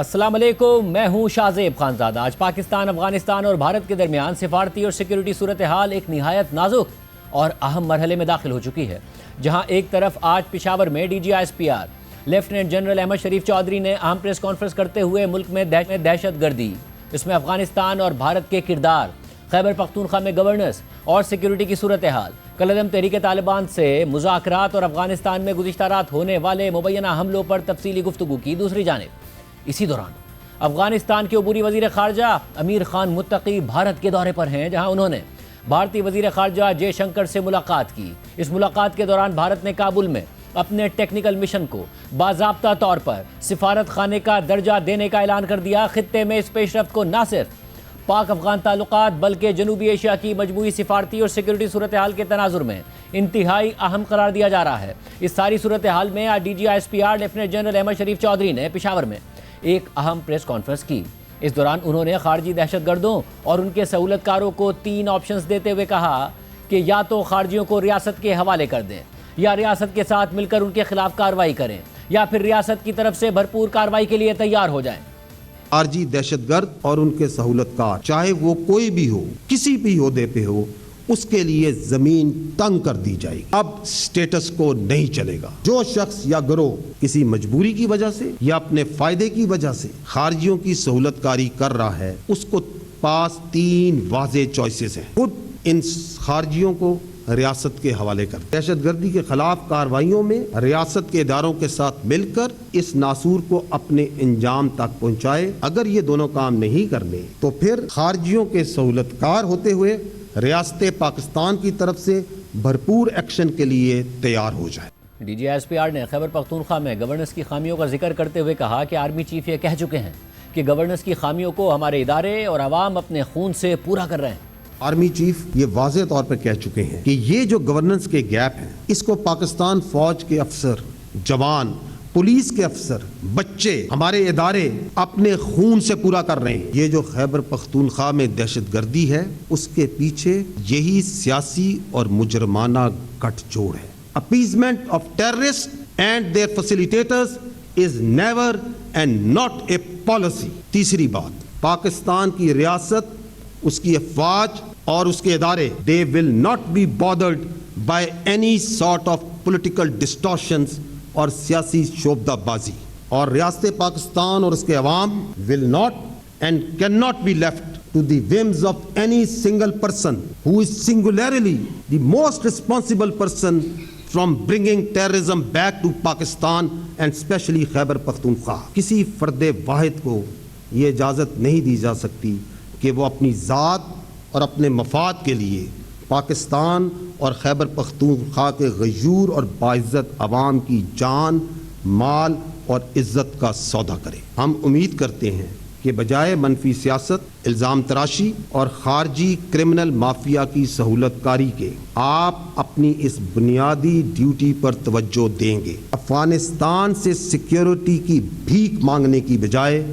السلام علیکم، میں ہوں شاہزیب خانزادہ۔ آج پاکستان، افغانستان اور بھارت کے درمیان سفارتی اور سیکیورٹی صورتحال ایک نہایت نازک اور اہم مرحلے میں داخل ہو چکی ہے، جہاں ایک طرف آج پشاور میں D G I S P R lieutenant general Ahmed Sharif Chaudhry نے اہم پریس کانفرنس کرتے ہوئے ملک میں دہشت گردی، اس میں افغانستان اور بھارت کے کردار، خیبر پختونخوا میں گورننس اور سیکیورٹی کی صورتحال، کالعدم تحریک طالبان سے مذاکرات اور افغانستان میں گزشتہ رات ہونے والے مبینہ حملوں پر تفصیلی گفتگو کی۔ دوسری جانب اسی دوران افغانستان کے عبوری وزیر خارجہ امیر خان متقی بھارت کے دورے پر ہیں، جہاں انہوں نے بھارتی وزیر خارجہ جے شنکر سے ملاقات کی۔ اس ملاقات کے دوران بھارت نے کابل میں اپنے ٹیکنیکل مشن کو باضابطہ طور پر سفارت خانے کا درجہ دینے کا اعلان کر دیا۔ خطے میں اس پیش رفت کو نہ صرف پاک افغان تعلقات بلکہ جنوبی ایشیا کی مجموعی سفارتی اور سیکیورٹی صورتحال کے تناظر میں انتہائی اہم قرار دیا جا رہا ہے۔ اس ساری صورتحال میں آج D G I S P R lieutenant general Ahmed Sharif Chaudhry نے پشاور میں ایک اہم پریس کانفرنس کی۔ اس دوران انہوں نے خارجی دہشت گردوں اور ان کے سہولت کاروں کو 3 آپشنز دیتے ہوئے کہا کہ یا تو خارجیوں کو ریاست کے حوالے کر دیں، یا ریاست کے ساتھ مل کر ان کے خلاف کارروائی کریں، یا پھر ریاست کی طرف سے بھرپور کارروائی کے لیے تیار ہو جائیں۔ خارجی دہشت گرد اور ان کے سہولت کار، چاہے وہ کوئی بھی ہو، کسی بھی عہدے پہ ہو، اس کے لیے زمین تنگ کر دی جائے گی۔ اب سٹیٹس کو نہیں چلے گا۔ جو شخص یا گروہ کسی مجبوری کی وجہ سے یا اپنے فائدے کی وجہ سے خارجیوں کی سہولت کاری کر رہا ہے، اس کو پاس 3 واضح چوائسز ہیں۔ خود ان خارجیوں کو ریاست کے حوالے کر دہشت گردی کے خلاف کارروائیوں میں ریاست کے اداروں کے ساتھ مل کر اس ناسور کو اپنے انجام تک پہنچائے۔ اگر یہ دونوں کام نہیں کرنے تو پھر خارجیوں کے سہولت کار ہوتے ہوئے ریاست پاکستان کی طرف سے بھرپور ایکشن کے لیے تیار ہو جائے۔ D G I S P R نے خیبر پختونخوا میں گورننس کی خامیوں کا ذکر کرتے ہوئے کہا کہ آرمی چیف یہ کہہ چکے ہیں کہ گورننس کی خامیوں کو ہمارے ادارے اور عوام اپنے خون سے پورا کر رہے ہیں۔ آرمی چیف یہ واضح طور پر کہہ چکے ہیں کہ یہ جو گورننس کے گیپ ہیں، اس کو پاکستان فوج کے افسر، جوان، پولیس کے افسر، بچے، ہمارے ادارے اپنے خون سے پورا کر رہے ہیں۔ یہ جو خیبر پختونخوا میں دہشت گردی ہے، اس کے پیچھے یہی سیاسی اور مجرمانہ گٹھ جوڑ ہے۔ Appeasement of terrorist and their facilitators is never and not a policy. تیسری بات، پاکستان کی ریاست، اس کی افواج اور اس کے ادارے they will not be bothered by any sort of political distortions اور سیاسی شعبدہ بازی، اور ریاست پاکستان اور اس کے عوام will not and cannot be left to the whims of any single person who is singularly the most responsible person from bringing terrorism back to Pakistan and especially Khyber Pakhtunkhwa. کسی فرد واحد کو یہ اجازت نہیں دی جا سکتی کہ وہ اپنی ذات اور اپنے مفاد کے لیے پاکستان اور خیبر پختونخوا کے غیور اور باعزت عوام کی جان، مال اور عزت کا سودا کرے۔ ہم امید کرتے ہیں کہ بجائے منفی سیاست، الزام تراشی اور خارجی کرمنل مافیا کی سہولت کاری کے، آپ اپنی اس بنیادی ڈیوٹی پر توجہ دیں گے۔ افغانستان سے سیکیورٹی کی بھیک مانگنے کی بجائے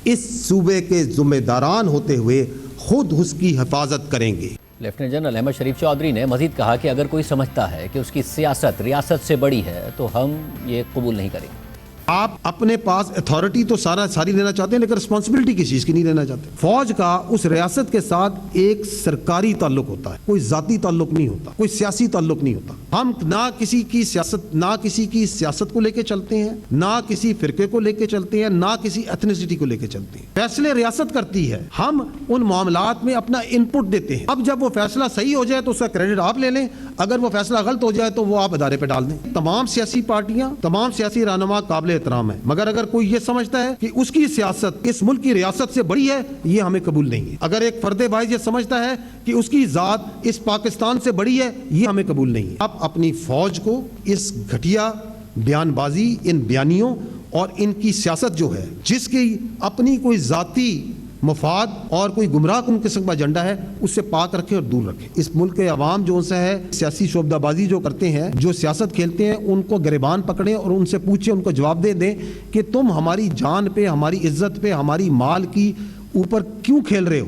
اس صوبے کے ذمہ داران ہوتے ہوئے خود اس کی حفاظت کریں گے۔ لیفٹیننٹ جنرل احمد شریف چودھری نے مزید کہا کہ اگر کوئی سمجھتا ہے کہ اس کی سیاست ریاست سے بڑی ہے تو ہم یہ قبول نہیں کریں گے۔ آپ اپنے پاس اتھارٹی تو ساری لینا چاہتے ہیں، لیکن رسپانسبلٹی کس چیز کی نہیں لینا چاہتے۔ فوج کا اس ریاست کے ساتھ ایک سرکاری تعلق ہوتا ہے، کوئی ذاتی تعلق نہیں ہوتا، کوئی سیاسی تعلق نہیں ہوتا۔ ہم نہ کسی کی سیاست کو لے کے چلتے ہیں، نہ کسی فرقے کو لے کے چلتے ہیں، نہ کسی ایتھنیسٹی کو لے کے چلتے ہیں۔ فیصلے ریاست کرتی ہے، ہم ان معاملات میں اپنا انپٹ دیتے ہیں۔ اب جب وہ فیصلہ صحیح ہو جائے تو اس کا کریڈٹ آپ لے لیں، اگر وہ فیصلہ غلط ہو جائے تو وہ آپ ادارے پہ ڈال دیں۔ تمام سیاسی پارٹیاں، تمام سیاسی رہنما قابل احترام ہے، مگر اگر کوئی یہ سمجھتا ہے کہ اس کی سیاست اس ملک کی ریاست سے بڑی ہے، یہ ہمیں قبول نہیں ہے۔ اگر ایک فرد واحد یہ سمجھتا ہے کہ اس کی ذات اس پاکستان سے بڑی ہے، یہ ہمیں قبول نہیں ہے۔ آپ اپنی فوج کو اس گھٹیا بیان بازی، ان بیانیوں اور ان کی سیاست جو ہے، جس کی اپنی کوئی ذاتی مفاد اور کوئی گمراہ کن قسم کا ایجنڈا ہے، اس سے پاک رکھیں اور دور رکھیں۔ اس ملک کے عوام جو سے ہے سیاسی شعبدہ بازی جو کرتے ہیں، جو سیاست کھیلتے ہیں، ان کو گریبان پکڑیں اور ان سے پوچھیں، ان کو جواب دیں کہ تم ہماری جان پہ، ہماری عزت پہ، ہماری مال کی اوپر کیوں کھیل رہے ہو؟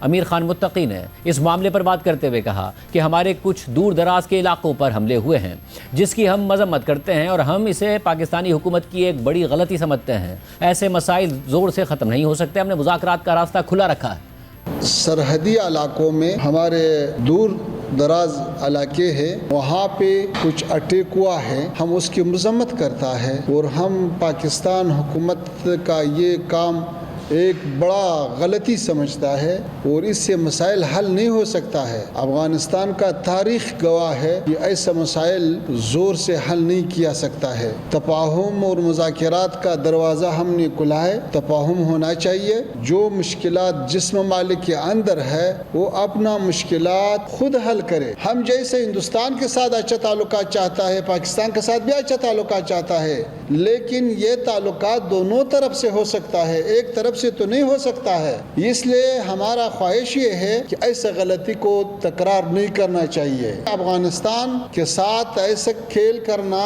امیر خان متقی نے اس معاملے پر بات کرتے ہوئے کہا کہ ہمارے کچھ دور دراز کے علاقوں پر حملے ہوئے ہیں جس کی ہم مذمت کرتے ہیں اور ہم اسے پاکستانی حکومت کی ایک بڑی غلطی سمجھتے ہیں۔ ایسے مسائل زور سے ختم نہیں ہو سکتے، ہم نے مذاکرات کا راستہ کھلا رکھا ہے۔ سرحدی علاقوں میں ہمارے دور دراز علاقے ہیں، وہاں پہ کچھ اٹیک ہوا ہے، ہم اس کی مذمت کرتا ہے اور ہم پاکستان حکومت کا یہ کام ایک بڑا غلطی سمجھتا ہے اور اس سے مسائل حل نہیں ہو سکتا ہے۔ افغانستان کا تاریخ گواہ ہے کہ ایسا مسائل زور سے حل نہیں کیا سکتا ہے۔ تفاہم اور مذاکرات کا دروازہ ہم نے کھلا ہے، تفاہم ہونا چاہیے۔ جو مشکلات جس ممالک کے اندر ہے وہ اپنا مشکلات خود حل کرے۔ ہم جیسے ہندوستان کے ساتھ اچھا تعلقات چاہتا ہے، پاکستان کے ساتھ بھی اچھا تعلقات چاہتا ہے، لیکن یہ تعلقات دونوں طرف سے ہو سکتا ہے، ایک طرف سے تو نہیں ہو سکتا ہے۔ اس لیے ہمارا خواہش یہ ہے کہ ایسا غلطی کو تکرار نہیں کرنا چاہیے۔ افغانستان کے ساتھ ایسا کھیل کرنا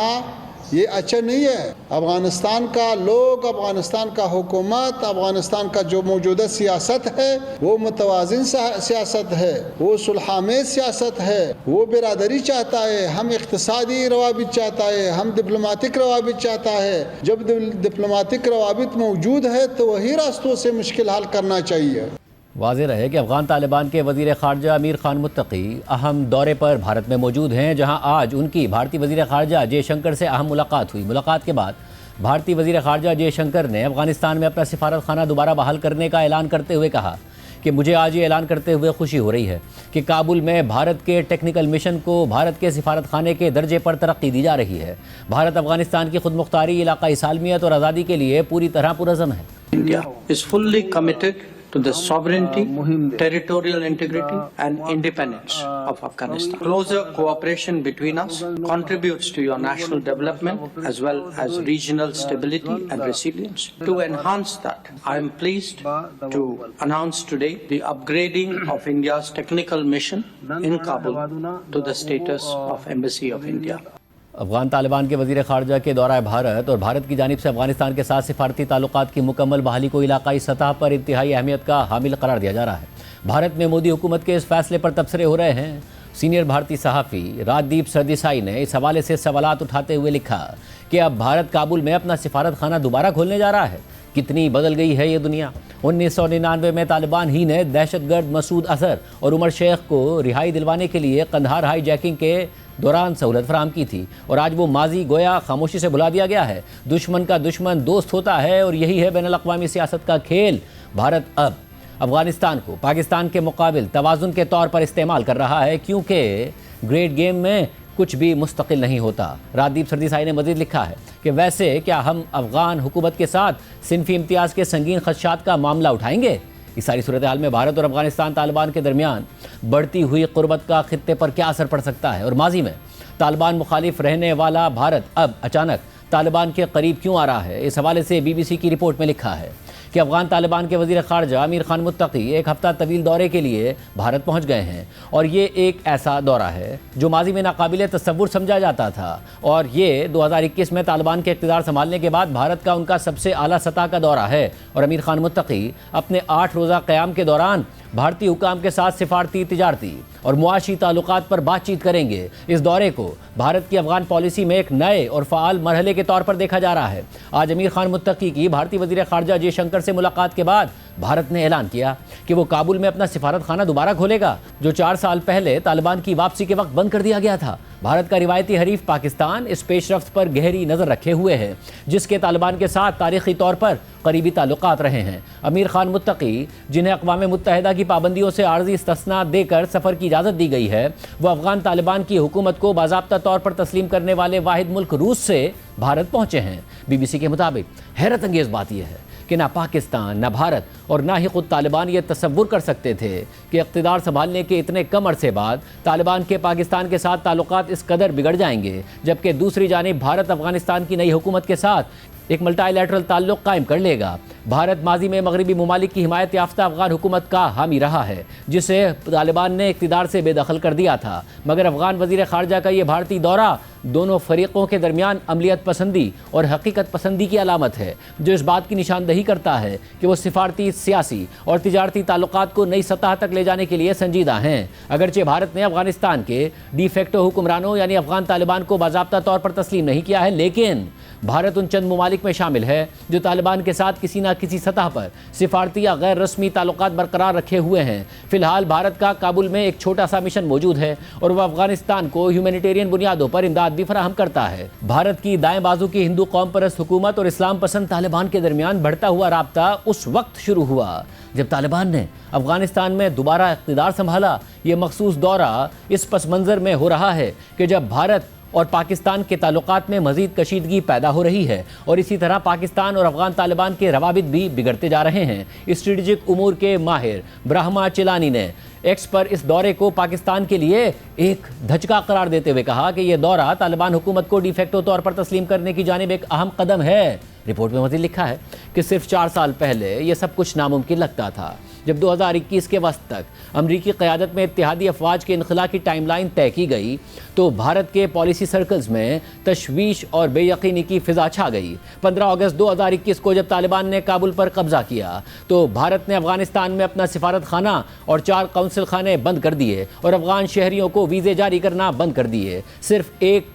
یہ اچھا نہیں ہے۔ افغانستان کا لوگ، افغانستان کا حکومت، افغانستان کا جو موجودہ سیاست ہے وہ متوازن سیاست ہے، وہ صلح آمیز سیاست ہے، وہ برادری چاہتا ہے، ہم اقتصادی روابط چاہتا ہے، ہم ڈپلومیٹک روابط چاہتا ہے۔ جب ڈپلومیٹک روابط موجود ہے تو وہی راستوں سے مشکل حل کرنا چاہیے۔ واضح رہے کہ افغان طالبان کے وزیر خارجہ امیر خان متقی اہم دورے پر بھارت میں موجود ہیں، جہاں آج ان کی بھارتی وزیر خارجہ جے شنکر سے اہم ملاقات ہوئی۔ ملاقات کے بعد بھارتی وزیر خارجہ جے شنکر نے افغانستان میں اپنا سفارت خانہ دوبارہ بحال کرنے کا اعلان کرتے ہوئے کہا کہ مجھے آج یہ اعلان کرتے ہوئے خوشی ہو رہی ہے کہ کابل میں بھارت کے ٹیکنیکل مشن کو بھارت کے سفارت خانے کے درجے پر ترقی دی جا رہی ہے۔ بھارت افغانستان کی خود مختاری، علاقائی سالمیت اور آزادی کے لیے پوری طرح پرعزم ہے۔ India is fully committed to the sovereignty, territorial integrity and independence of Afghanistan. Closer cooperation between us contributes to your national development as well as regional stability and resilience. To enhance that, I am pleased to announce today the upgrading of India's technical mission in Kabul to the status of Embassy of India. Afghan Taliban کے وزیر خارجہ کے دورہ بھارت اور بھارت کی جانب سے افغانستان کے ساتھ سفارتی تعلقات کی مکمل بحالی کو علاقائی سطح پر انتہائی اہمیت کا حامل قرار دیا جا رہا ہے۔ بھارت میں مودی حکومت کے اس فیصلے پر تبصرے ہو رہے ہیں۔ سینئر بھارتی صحافی راج دیپ سردیسائی نے اس حوالے سے سوالات اٹھاتے ہوئے لکھا کہ اب بھارت کابل میں اپنا سفارت خانہ دوبارہ کھولنے جا رہا ہے۔ کتنی بدل گئی ہے یہ دنیا۔ 1999 میں طالبان ہی نے دہشت گرد مسعود اظہر اور عمر شیخ کو رہائی دلوانے کے لیے قندھار ہائی جیکنگ کے دوران سہولت فراہم کی تھی، اور آج وہ ماضی گویا خاموشی سے بھلا دیا گیا ہے۔ دشمن کا دشمن دوست ہوتا ہے اور یہی ہے بین الاقوامی سیاست کا کھیل۔ بھارت اب افغانستان کو پاکستان کے مقابل توازن کے طور پر استعمال کر رہا ہے، کیونکہ گریٹ گیم میں کچھ بھی مستقل نہیں ہوتا۔ راجدیپ سردیسائی نے مزید لکھا ہے کہ ویسے کیا ہم افغان حکومت کے ساتھ صنفی امتیاز کے سنگین خدشات کا معاملہ اٹھائیں گے؟ اس ساری صورتحال میں بھارت اور افغانستان طالبان کے درمیان بڑھتی ہوئی قربت کا خطے پر کیا اثر پڑ سکتا ہے، اور ماضی میں طالبان مخالف رہنے والا بھارت اب اچانک طالبان کے قریب کیوں آ رہا ہے؟ اس حوالے سے بی بی سی کی رپورٹ میں لکھا ہے کہ افغان طالبان کے وزیر خارجہ امیر خان متقی ایک ہفتہ طویل دورے کے لیے بھارت پہنچ گئے ہیں، اور یہ ایک ایسا دورہ ہے جو ماضی میں ناقابل تصور سمجھا جاتا تھا، اور یہ 2021 میں طالبان کے اقتدار سنبھالنے کے بعد بھارت کا ان کا سب سے اعلیٰ سطح کا دورہ ہے۔ اور امیر خان متقی اپنے 8 روزہ قیام کے دوران بھارتی حکام کے ساتھ سفارتی، تجارتی اور معاشی تعلقات پر بات چیت کریں گے۔ اس دورے کو بھارت کی افغان پالیسی میں ایک نئے اور فعال مرحلے کے طور پر دیکھا جا رہا ہے۔ آج امیر خان متقی کی بھارتی وزیر خارجہ جے شنکر سے ملاقات کے بعد بھارت نے اعلان کیا کہ وہ کابل میں اپنا سفارت خانہ دوبارہ کھولے گا، جو 4 سال پہلے طالبان کی واپسی کے وقت بند کر دیا گیا تھا۔ بھارت کا روایتی حریف پاکستان اس پیش رفت پر گہری نظر رکھے ہوئے ہے، جس کے طالبان کے ساتھ تاریخی طور پر قریبی تعلقات رہے ہیں۔ امیر خان متقی، جنہیں اقوام متحدہ کی پابندیوں سے عارضی استثناء دے کر سفر کی اجازت دی گئی ہے، وہ افغان طالبان کی حکومت کو باضابطہ طور پر تسلیم کرنے والے واحد ملک روس سے بھارت پہنچے ہیں۔ بی بی سی کے مطابق حیرت انگیز بات یہ ہے کہ نہ پاکستان، نہ بھارت اور نہ ہی خود طالبان یہ تصور کر سکتے تھے کہ اقتدار سنبھالنے کے اتنے کم عرصے بعد طالبان کے پاکستان کے ساتھ تعلقات اس قدر بگڑ جائیں گے، جبکہ دوسری جانب بھارت افغانستان کی نئی حکومت کے ساتھ ایک ملٹی لیٹرل تعلق قائم کر لے گا۔ بھارت ماضی میں مغربی ممالک کی حمایت یافتہ افغان حکومت کا حامی رہا ہے، جسے طالبان نے اقتدار سے بے دخل کر دیا تھا، مگر افغان وزیر خارجہ کا یہ بھارتی دورہ دونوں فریقوں کے درمیان عملیت پسندی اور حقیقت پسندی کی علامت ہے، جو اس بات کی نشاندہی کرتا ہے کہ وہ سفارتی، سیاسی اور تجارتی تعلقات کو نئی سطح تک لے جانے کے لیے سنجیدہ ہیں۔ اگرچہ بھارت نے افغانستان کے ڈی فیکٹو حکمرانوں یعنی افغان طالبان کو باضابطہ طور پر تسلیم نہیں کیا ہے، لیکن بھارت ان چند ممالک میں شامل ہے جو طالبان کے ساتھ کسی نہ کسی سطح پر سفارتی یا غیر رسمی تعلقات برقرار رکھے ہوئے ہیں۔ فی الحال بھارت کا کابل میں ایک چھوٹا سا مشن موجود ہے اور وہ افغانستان کو ہیومینیٹیرین بنیادوں پر امداد بھی فراہم کرتا ہے۔ بھارت کی دائیں بازو کی ہندو قوم پرست حکومت اور اسلام پسند طالبان کے درمیان بڑھتا ہوا رابطہ اس وقت شروع ہوا جب طالبان نے افغانستان میں دوبارہ اقتدار سنبھالا۔ یہ مخصوص دورہ اس پس منظر میں ہو رہا ہے کہ جب بھارت اور پاکستان کے تعلقات میں مزید کشیدگی پیدا ہو رہی ہے اور اسی طرح پاکستان اور افغان طالبان کے روابط بھی بگڑتے جا رہے ہیں۔ اسٹریٹجک امور کے ماہر برہما چیلانی نے ایکس پر اس دورے کو پاکستان کے لیے ایک دھچکا قرار دیتے ہوئے کہا کہ یہ دورہ طالبان حکومت کو ڈی فیکٹو طور پر تسلیم کرنے کی جانب ایک اہم قدم ہے۔ رپورٹ میں مزید لکھا ہے کہ صرف 4 سال پہلے یہ سب کچھ ناممکن لگتا تھا، جب 2021 کے وسط تک امریکی قیادت میں اتحادی افواج کے انخلا کی ٹائم لائن طے کی گئی تو بھارت کے پالیسی سرکلز میں تشویش اور بے یقینی کی فضا چھا گئی۔ 15 اگست 2021 کو جب طالبان نے کابل پر قبضہ کیا تو بھارت نے افغانستان میں اپنا سفارت خانہ اور 4 قونصل خانے بند کر دیے اور افغان شہریوں کو ویزے جاری کرنا بند کر دیے۔ صرف ایک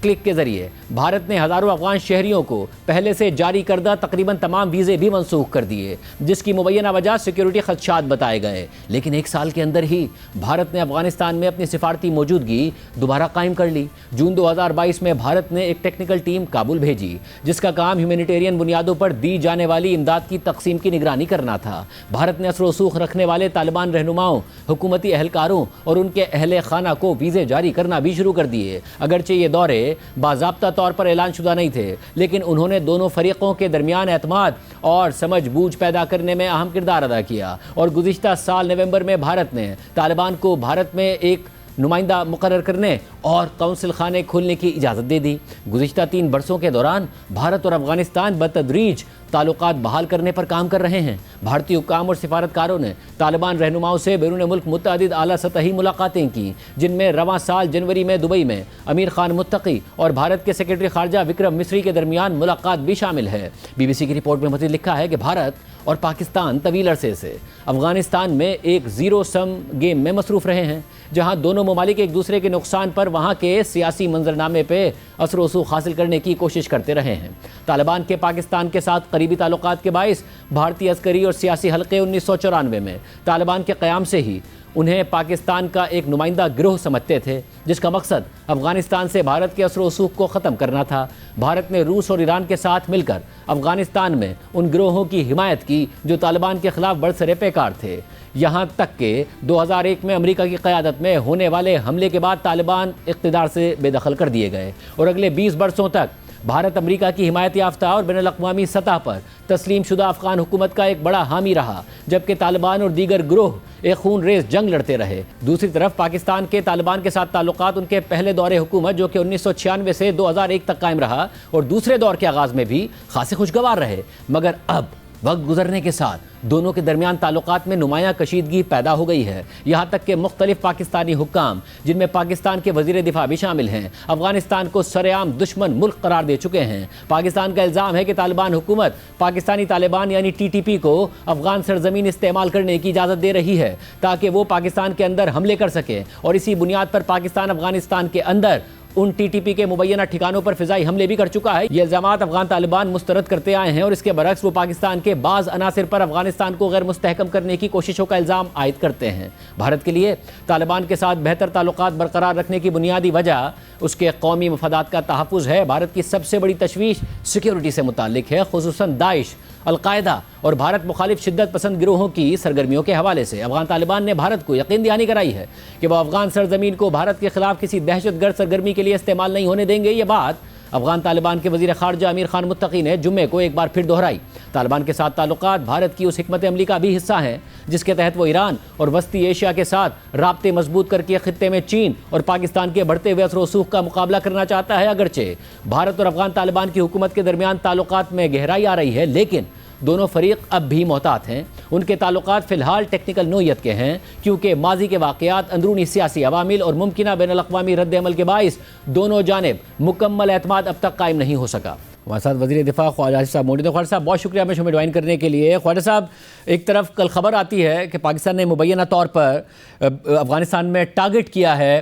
کلک کے ذریعے بھارت نے ہزاروں افغان شہریوں کو پہلے سے جاری کردہ تقریباً تمام ویزے بھی منسوخ کر دیے، جس کی مبینہ وجہ سیکیورٹی خدشات بتائے گئے۔ لیکن 1 سال کے اندر ہی بھارت نے افغانستان میں اپنی سفارتی موجودگی دوبارہ قائم کر لی۔ جون 2022 میں بھارت نے ایک ٹیکنیکل ٹیم کابل بھیجی جس کا کام ہیومینیٹیرین بنیادوں پر دی جانے والی امداد کی تقسیم کی نگرانی کرنا تھا۔ بھارت نے اثر و رسوخ رکھنے والے طالبان رہنماؤں، حکومتی اہلکاروں اور ان کے اہل خانہ کو ویزے جاری کرنا بھی شروع کر دیے۔ اگرچہ یہ دورے باضابطہ طور پر اعلان شدہ نہیں تھے، لیکن انہوں نے دونوں فریقوں کے درمیان اعتماد اور سمجھ بوجھ پیدا کرنے میں اہم کردار ادا کیا، اور گزشتہ سال نومبر میں بھارت نے طالبان کو بھارت میں ایک نمائندہ مقرر کرنے اور قونصل خانے کھولنے کی اجازت دے دی۔ گزشتہ 3 برسوں کے دوران بھارت اور افغانستان بتدریج تعلقات بحال کرنے پر کام کر رہے ہیں۔ بھارتی حکام اور سفارتکاروں نے طالبان رہنماؤں سے بیرون ملک متعدد اعلیٰ سطحی ملاقاتیں کی، جن میں رواں سال جنوری میں دبئی میں امیر خان متقی اور بھارت کے سیکرٹری خارجہ وکرم مسری کے درمیان ملاقات بھی شامل ہے۔ بی بی سی کی رپورٹ میں مزید لکھا ہے کہ بھارت اور پاکستان طویل عرصے سے افغانستان میں ایک زیرو سم گیم میں مصروف رہے ہیں، جہاں دونوں ممالک ایک دوسرے کے نقصان پر وہاں کے سیاسی منظرنامے پہ اثر و رسوخ حاصل کرنے کی کوشش کرتے رہے ہیں۔ طالبان کے پاکستان کے ساتھ قریبی تعلقات کے باعث بھارتی عسکری اور سیاسی حلقے 1994 میں طالبان کے قیام سے ہی انہیں پاکستان کا ایک نمائندہ گروہ سمجھتے تھے، جس کا مقصد افغانستان سے بھارت کے اثر و رسوخ کو ختم کرنا تھا۔ بھارت نے روس اور ایران کے ساتھ مل کر افغانستان میں ان گروہوں کی حمایت کی جو طالبان کے خلاف برسر پیکار تھے، یہاں تک کہ 2001 میں امریکہ کی قیادت میں ہونے والے حملے کے بعد طالبان اقتدار سے بے دخل کر دیے گئے، اور اگلے 20 برسوں تک بھارت امریکہ کی حمایت یافتہ اور بین الاقوامی سطح پر تسلیم شدہ افغان حکومت کا ایک بڑا حامی رہا، جبکہ طالبان اور دیگر گروہ ایک خون ریز جنگ لڑتے رہے۔ دوسری طرف پاکستان کے طالبان کے ساتھ تعلقات ان کے پہلے دور حکومت جو کہ 1996 سے 2001 تک قائم رہا اور دوسرے دور کے آغاز میں بھی خاصے خوشگوار رہے، مگر اب وقت گزرنے کے ساتھ دونوں کے درمیان تعلقات میں نمایاں کشیدگی پیدا ہو گئی ہے، یہاں تک کہ مختلف پاکستانی حکام، جن میں پاکستان کے وزیر دفاع بھی شامل ہیں، افغانستان کو سرعام دشمن ملک قرار دے چکے ہیں۔ پاکستان کا الزام ہے کہ طالبان حکومت پاکستانی طالبان یعنی ٹی ٹی پی کو افغان سرزمین استعمال کرنے کی اجازت دے رہی ہے تاکہ وہ پاکستان کے اندر حملے کر سکے، اور اسی بنیاد پر پاکستان افغانستان کے اندر ان ٹی ٹی پی کے مبینہ ٹھکانوں پر فضائی حملے بھی کر چکا ہے۔ یہ الزامات افغان طالبان مسترد کرتے آئے ہیں، اور اس کے برعکس وہ پاکستان کے بعض عناصر پر افغانستان کو غیر مستحکم کرنے کی کوششوں کا الزام عائد کرتے ہیں۔ بھارت کے لیے طالبان کے ساتھ بہتر تعلقات برقرار رکھنے کی بنیادی وجہ اس کے قومی مفادات کا تحفظ ہے۔ بھارت کی سب سے بڑی تشویش سیکیورٹی سے متعلق ہے، خصوصاً داعش، القاعدہ اور بھارت مخالف شدت پسند گروہوں کی سرگرمیوں کے حوالے سے۔ افغان طالبان نے بھارت کو یقین دہانی کرائی ہے کہ وہ افغان سرزمین کو بھارت کے خلاف کسی دہشت گرد سرگرمی کے لیے استعمال نہیں ہونے دیں گے۔ یہ بات افغان طالبان کے وزیر خارجہ امیر خان متقی نے جمعے کو ایک بار پھر دہرائی۔ طالبان کے ساتھ تعلقات بھارت کی اس حکمت عملی کا بھی حصہ ہیں جس کے تحت وہ ایران اور وسطی ایشیا کے ساتھ رابطے مضبوط کر کے خطے میں چین اور پاکستان کے بڑھتے ہوئے اثر و رسوخ کا مقابلہ کرنا چاہتا ہے۔ اگرچہ بھارت اور افغان طالبان کی حکومت کے درمیان تعلقات میں گہرائی آ رہی ہے، لیکن دونوں فریق اب بھی محتاط ہیں. ان کے تعلقات فی الحال ٹیکنیکل نوعیت کے ہیں کیونکہ ماضی کے واقعات، اندرونی سیاسی عوامل اور ممکنہ بین الاقوامی رد عمل کے باعث دونوں جانب مکمل اعتماد اب تک قائم نہیں ہو سکا. ہمارے ساتھ وزیر دفاع خواجہ آصف صاحب موجود ہیں. خواجہ صاحب بہت شکریہ ہمیں شو میں جوائن کرنے کے لیے. خواجہ صاحب، ایک طرف کل خبر آتی ہے کہ پاکستان نے مبینہ طور پر افغانستان میں ٹارگٹ کیا ہے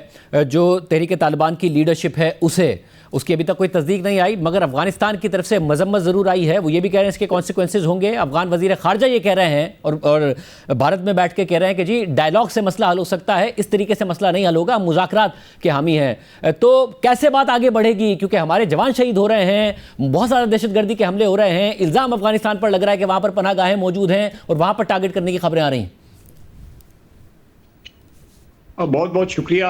جو تحریک طالبان کی لیڈرشپ ہے اس کی ابھی تک کوئی تصدیق نہیں آئی، مگر افغانستان کی طرف سے مذمت ضرور آئی ہے. وہ یہ بھی کہہ رہے ہیں اس کے کانسیکوینسز ہوں گے. افغان وزیر خارجہ یہ کہہ رہے ہیں اور بھارت میں بیٹھ کے کہہ رہے ہیں کہ جی ڈائلاگ سے مسئلہ حل ہو سکتا ہے، اس طریقے سے مسئلہ نہیں حل ہوگا، ہم مذاکرات کے حامی ہیں. تو کیسے بات آگے بڑھے گی؟ کیونکہ ہمارے جوان شہید ہو رہے ہیں، بہت زیادہ دہشت گردی کے حملے ہو رہے ہیں، الزام افغانستان پر لگ رہا ہے کہ وہاں پر پناہ گاہیں موجود ہیں اور وہاں پر ٹارگٹ کرنے کی خبریں آ رہی ہیں. بہت بہت شکریہ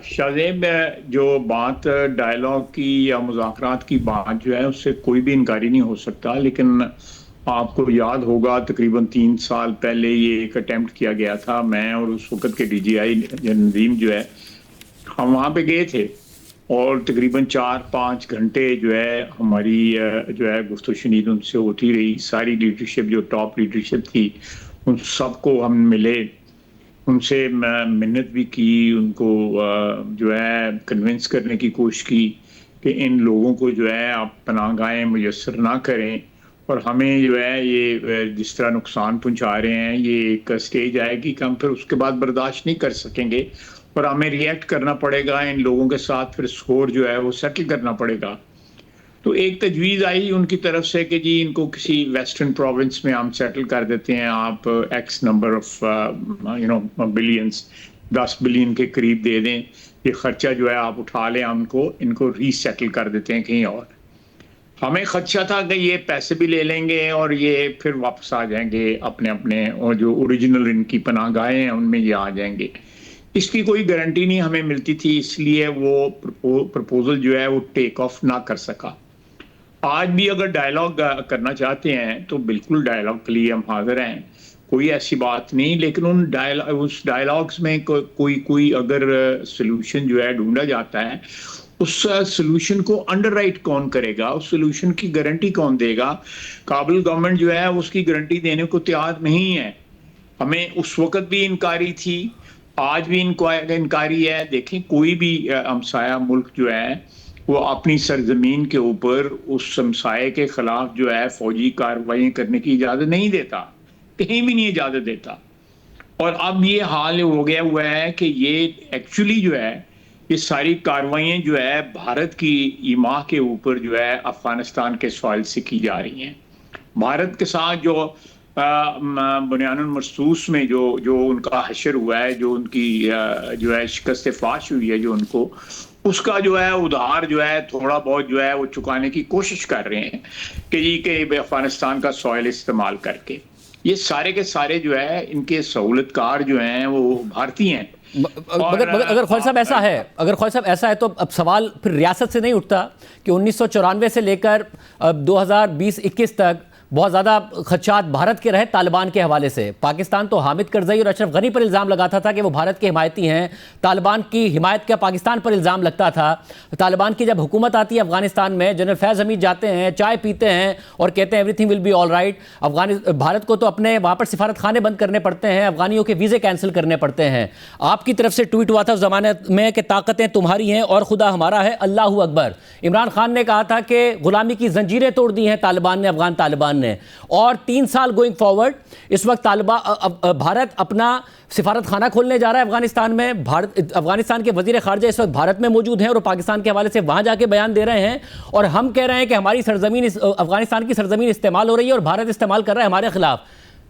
شاہزیب. جو بات ڈائلاگ کی یا مذاکرات کی بات جو ہے اس سے کوئی بھی انکاری نہیں ہو سکتا، لیکن آپ کو یاد ہوگا تقریباً 3 سال پہلے یہ ایک اٹیمپٹ کیا گیا تھا. میں اور اس وقت کے ڈی جی آئی نظیم جو ہے ہم وہاں پہ گئے تھے اور تقریباً 4-5 گھنٹے جو ہے ہماری جو ہے گفت و شنید ان سے ہوتی رہی. ساری لیڈرشپ جو ٹاپ لیڈرشپ تھی ان سب کو ہم ملے، ان سے منت بھی کی، ان کو جو ہے کنونس کرنے کی کوشش کی کہ ان لوگوں کو جو ہے آپ پناہ گاہیں میسر نہ کریں اور ہمیں جو ہے یہ جس طرح نقصان پہنچا رہے ہیں یہ ایک سٹیج آئے گی کہ ہم پھر اس کے بعد برداشت نہیں کر سکیں گے اور ہمیں ریئیکٹ کرنا پڑے گا. ان لوگوں کے ساتھ پھر سکور جو ہے وہ سیٹل کرنا پڑے گا. تو ایک تجویز آئی ان کی طرف سے کہ جی ان کو کسی ویسٹرن پروونس میں ہم سیٹل کر دیتے ہیں، آپ x number of billions 10 billion کے قریب دے دیں، یہ خرچہ جو ہے آپ اٹھا لیں، ہم ان کو ری سیٹل کر دیتے ہیں کہیں اور. ہمیں خدشہ تھا کہ یہ پیسے بھی لے لیں گے اور یہ پھر واپس آ جائیں گے اپنے اور جو اوریجنل ان کی پناہ گاہیں ہیں ان میں یہ آ جائیں گے. اس کی کوئی گارنٹی نہیں ہمیں ملتی تھی، اس لیے وہ پرپوزل جو ہے وہ ٹیک آف نہ کر سکا. آج بھی اگر ڈائلاگ کرنا چاہتے ہیں تو بالکل ڈائلاگ کے لیے ہم حاضر ہیں، کوئی ایسی بات نہیں. لیکن اس ڈائلاگس میں کوئی اگر سلوشن جو ہے ڈھونڈا جاتا ہے، اس سلوشن کو انڈر رائٹ کون کرے گا، اس سلوشن کی گارنٹی کون دے گا؟ کابل گورنمنٹ جو ہے اس کی گارنٹی دینے کو تیار نہیں ہے. ہمیں اس وقت بھی انکاری تھی، آج بھی انکاری ہے. دیکھیں کوئی بھی ہمسایہ ملک جو ہے وہ اپنی سرزمین کے اوپر اس ہمسائے کے خلاف جو ہے فوجی کارروائیاں کرنے کی اجازت نہیں دیتا، کہیں بھی نہیں اجازت دیتا. اور اب یہ حال ہو گیا ہوا ہے کہ یہ ایکچولی جو ہے یہ ساری کارروائیاں جو ہے بھارت کی ایما کے اوپر جو ہے افغانستان کے سوائل سے کی جا رہی ہیں. بھارت کے ساتھ جو بنیان المرصوص میں جو ان کا حشر ہوا ہے، جو ان کی جو ہے شکست فاش ہوئی ہے جو ان کو، اس کا جو ہے ادھار جو ہے تھوڑا بہت جو ہے وہ چکانے کی کوشش کر رہے ہیں کہ جی کہ افغانستان کا سوائل استعمال کر کے. یہ سارے کے سارے جو ہے ان کے سہولت کار جو ہیں وہ بھارتی ہیں. اگر خواجہ صاحب ایسا ہے تو اب سوال پھر ریاست سے نہیں اٹھتا کہ 1994 سے لے کر 2020-21 تک بہت زیادہ خدشات بھارت کے رہے طالبان کے حوالے سے. پاکستان تو حامد کرزئی اور اشرف غنی پر الزام لگاتا تھا کہ وہ بھارت کے حمایتی ہیں، طالبان کی حمایت کا پاکستان پر الزام لگتا تھا. طالبان کی جب حکومت آتی ہے افغانستان میں، جنرل فیض حمید جاتے ہیں، چائے پیتے ہیں اور کہتے ہیں every thing will be all right. Bharat کو تو اپنے وہاں پر سفارت خانے بند کرنے پڑتے ہیں، افغانیوں کے ویزے کینسل کرنے پڑتے ہیں. آپ کی طرف سے ٹویٹ ہوا تھا اس زمانے میں کہ طاقتیں تمہاری ہیں اور خدا ہمارا ہے، اللہ اکبر. عمران خان نے کہا تھا کہ غلامی کی زنجیریں توڑ دی ہیں طالبان نے، افغان طالبان نے. اور 3 سال گوئنگ فارورڈ اس وقت بھارت اپنا سفارت خانہ کھولنے جا رہا ہے افغانستان میں. افغانستان کے وزیر خارجہ اس وقت بھارت میں موجود ہیں اور پاکستان کے حوالے سے وہاں جا کے بیان دے رہے ہیں، اور ہم کہہ رہے ہیں کہ ہماری سرزمین افغانستان کی سرزمین استعمال ہو رہی ہے اور بھارت استعمال کر رہا ہے ہمارے خلاف.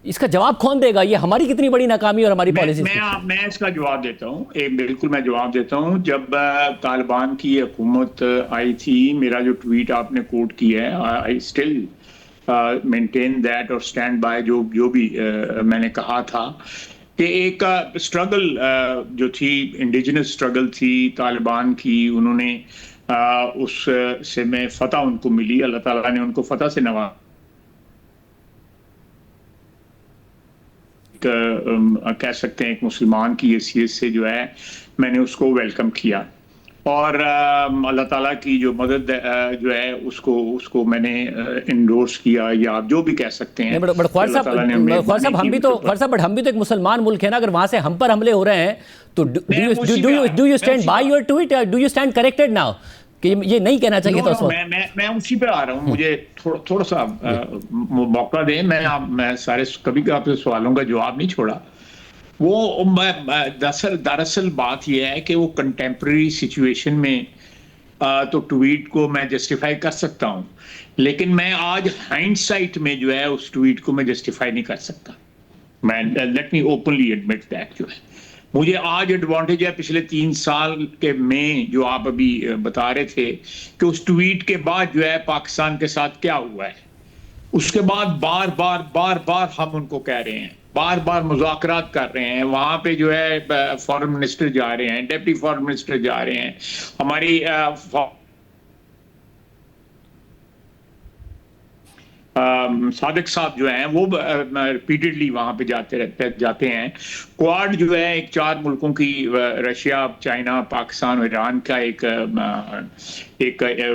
اس کا جواب کون دے گا؟ یہ ہماری کتنی بڑی ناکامی اور ہماری پالیسی. میں اس کا جواب دیتا ہوں، بالکل میں جواب دیتا ہوں. جب طالبان کی حکومت آئی تھی، میرا جو ٹویٹ آپ نے کوٹ کیا ہے، آئی اسٹل مینٹین دیٹ اور اسٹینڈ بائی جو بھی میں نے کہا تھا کہ ایک اسٹرگل جو تھی، انڈیجنس اسٹرگل تھی طالبان کی، انہوں نے اس سے میں فتح ان کو ملی، اللہ تعالیٰ نے ان کو فتح سے نوازا. کہہ سکتے ہیں ایک مسلمان کی حیثیت سے جو ہے میں نے اس کو ویلکم کیا. اور اللہ تعالیٰ کی جو مدد جو ہے اس کو میں نے انڈورس کیا، یا آپ جو بھی کہہ سکتے ہیں. بٹ خواجہ صاحب ہم بھی تو ایک مسلمان ملک ہے نا، اگر وہاں سے ہم پر حملے ہو رہے ہیں تو do you stand by your tweet, do you stand corrected now کہ یہ نہیں کہنا چاہیے تھا اس وقت؟ میں اسی پہ آ رہا ہوں، مجھے تھوڑا سا موقع دیں. میں سارے کبھی آپ سے سوالوں کا جواب نہیں چھوڑا. وہ دراصل بات یہ ہے کہ وہ کنٹمپریری سچویشن میں تو ٹویٹ کو میں جسٹیفائی کر سکتا ہوں، لیکن میں آج ہائنڈ سائٹ میں جو ہے اس ٹویٹ کو میں جسٹیفائی نہیں کر سکتا. میں let me openly admit that. جو ہے مجھے آج ایڈوانٹیج ہے پچھلے 3 سال کے میں جو آپ ابھی بتا رہے تھے کہ اس ٹویٹ کے بعد جو ہے پاکستان کے ساتھ کیا ہوا ہے. اس کے بعد بار بار ہم ان کو کہہ رہے ہیں، بار بار مذاکرات کر رہے ہیں. وہاں پہ جو ہے فارن منسٹر جا رہے ہیں، ڈپٹی فارن منسٹر جا رہے ہیں، ہماری صادق صاحب جو ہیں وہ ریپیٹڈلی وہاں پہ جاتے ہیں. کوارڈ جو ہے ایک 4 ملکوں کی، رشیا، چائنا، پاکستان اور ایران کا ایک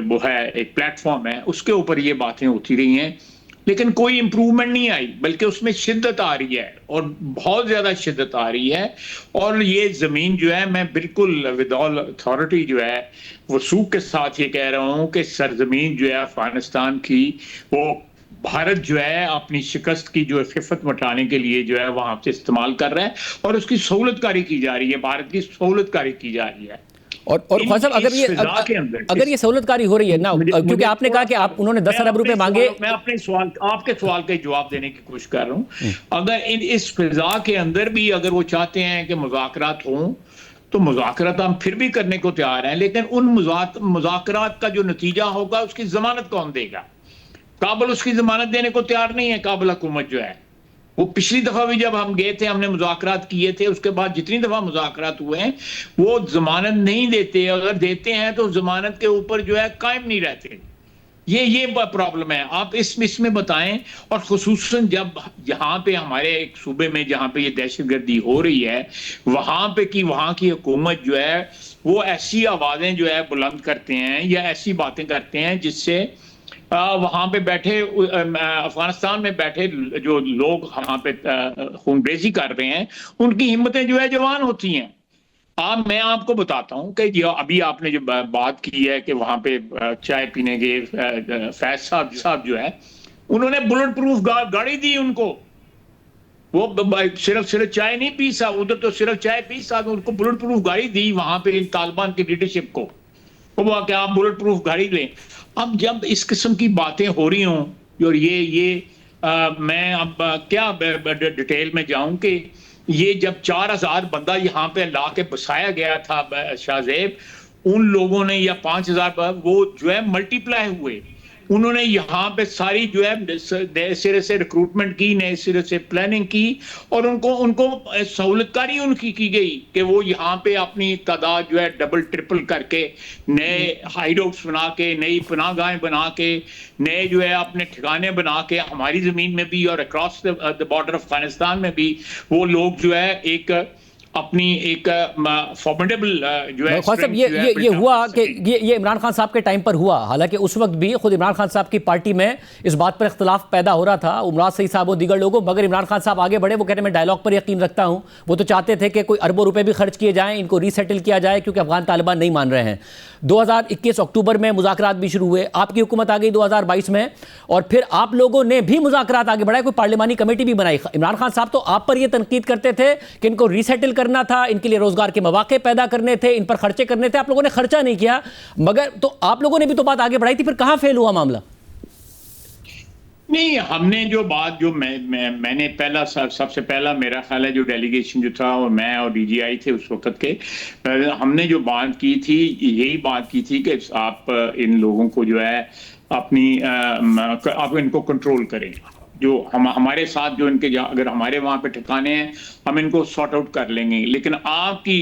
وہ ہے، ایک پلیٹ فارم ہے. اس کے اوپر یہ باتیں ہوتی رہی ہیں، لیکن کوئی امپروومنٹ نہیں آئی، بلکہ اس میں شدت آ رہی ہے اور بہت زیادہ شدت آ رہی ہے. اور یہ زمین جو ہے، میں بالکل ود آل اتھارٹی جو ہے وثوق کے ساتھ یہ کہہ رہا ہوں کہ سرزمین جو ہے افغانستان کی، وہ بھارت جو ہے اپنی شکست کی جو خفت مٹانے کے لیے جو ہے وہاں سے استعمال کر رہا ہے اور اس کی سہولت کاری کی جا رہی ہے، بھارت کی سہولت کاری کی جا رہی ہے. اور خواجہ صاحب اگر یہ سہولت کاری ہو رہی ہے نا، کیونکہ آپ نے کہا کہ انہوں نے 10 ارب روپے مانگے. میں اپنے سوال، آپ کے سوال کا جواب دینے کی کوشش کر رہا ہوں. اگر اس فضا کے اندر بھی اگر وہ چاہتے ہیں کہ مذاکرات ہوں تو مذاکرات ہم پھر بھی کرنے کو تیار ہیں، لیکن ان مذاکرات کا جو نتیجہ ہوگا اس کی ضمانت کون دے گا؟ کابل اس کی ضمانت دینے کو تیار نہیں ہے. کابل حکومت جو ہے وہ پچھلی دفعہ بھی جب ہم گئے تھے، ہم نے مذاکرات کیے تھے، اس کے بعد جتنی دفعہ مذاکرات ہوئے ہیں وہ ضمانت نہیں دیتے. اگر دیتے ہیں تو ضمانت کے اوپر جو ہے قائم نہیں رہتے. یہ پرابلم ہے. آپ اس میں بتائیں. اور خصوصاً جب یہاں پہ ہمارے ایک صوبے میں جہاں پہ یہ دہشت گردی ہو رہی ہے، وہاں کی حکومت جو ہے وہ ایسی آوازیں جو ہے بلند کرتے ہیں یا ایسی باتیں کرتے ہیں جس سے وہاں پہ بیٹھے افغانستان میں بیٹھے جو لوگ وہاں پہ خون ریزی کر رہے ہیں ان کی ہمتیں جو ہے جوان ہوتی ہیں. میں آپ کو بتاتا ہوں کہ ابھی آپ نے جو بات کی ہے کہ وہاں پہ چائے پینے گئے فیض صاحب جو ہے، انہوں نے بلٹ پروف گاڑی دی ان کو. وہ صرف چائے نہیں پی صاحب، ادھر تو صرف چائے پی صاحب، ان کو بلٹ پروف گاڑی دی وہاں پہ طالبان کی لیڈرشپ کو. وہ کہ آپ بلٹ پروف گاڑی لیں. اب جب اس قسم کی باتیں ہو رہی ہوں اور میں اب کیا ڈیٹیل میں جاؤں کہ یہ جب 4000 بندہ یہاں پہ لا کے بسایا گیا تھا شاہ زیب، ان لوگوں نے یا 5000 وہ جو ہے ملٹی پلائی ہوئے. انہوں نے یہاں پہ ساری جو ہے نئے سرے سے ریکروٹمنٹ کی، نئے سرے سے پلاننگ کی، اور ان کو سہولت کاری ان کی گئی کہ وہ یہاں پہ اپنی تعداد جو ہے ڈبل ٹرپل کر کے، نئے ہائیڈ آؤٹس بنا کے، نئی پناہ گاہیں بنا کے، نئے جو ہے اپنے ٹھکانے بنا کے، ہماری زمین میں بھی اور اکراس دا بارڈر افغانستان میں بھی وہ لوگ جو ہے اپنی ایک فارمیڈیبل جو ہے صاحب یہ ہوا کہ یہ عمران خان صاحب کے ٹائم پر ہوا. حالانکہ اس وقت بھی خود عمران خان صاحب کی پارٹی میں اس بات پر اختلاف پیدا ہو رہا تھا، امراض صحیح صاحب و دیگر لوگوں، مگر عمران خان صاحب آگے بڑھے. وہ کہتے ہیں میں ڈائلاگ پر یقین رکھتا ہوں. وہ تو چاہتے تھے کہ کوئی اربوں روپے بھی خرچ کیے جائیں، ان کو ری سیٹل کیا جائے کیونکہ افغان طالبان نہیں مان رہے ہیں. 2021 اکتوبر میں مذاکرات بھی شروع ہوئے، آپ کی حکومت آ گئی 2022 میں، اور پھر آپ لوگوں نے بھی مذاکرات آگے بڑھائے، کوئی پارلیمانی کمیٹی بھی بنائی. عمران خان صاحب تو آپ پر یہ تنقید کرتے تھے کہ ان کو ری سیٹل کرنا تھا، ان کے لیے روزگار کے مواقع پیدا کرنے تھے، ان پر خرچے کرنے تھے. آپ لوگوں نے خرچہ نہیں کیا، مگر تو آپ لوگوں نے بھی تو بات آگے بڑھائی تھی، پھر کہاں فیل ہوا معاملہ؟ نہیں، ہم نے جو بات جو میں نے پہلا سب سے پہلا میرا خیال ہے جو ڈیلیگیشن جو تھا، اور میں اور ڈی جی آئی تھے اس وقت کے، ہم نے جو بات کی تھی یہی بات کی تھی کہ آپ ان لوگوں کو جو ہے آپ ان کو کنٹرول کریں. جو ہمارے ساتھ جو ان کے اگر ہمارے وہاں پہ ٹھکانے ہیں ہم ان کو سارٹ آؤٹ کر لیں گے، لیکن آپ کی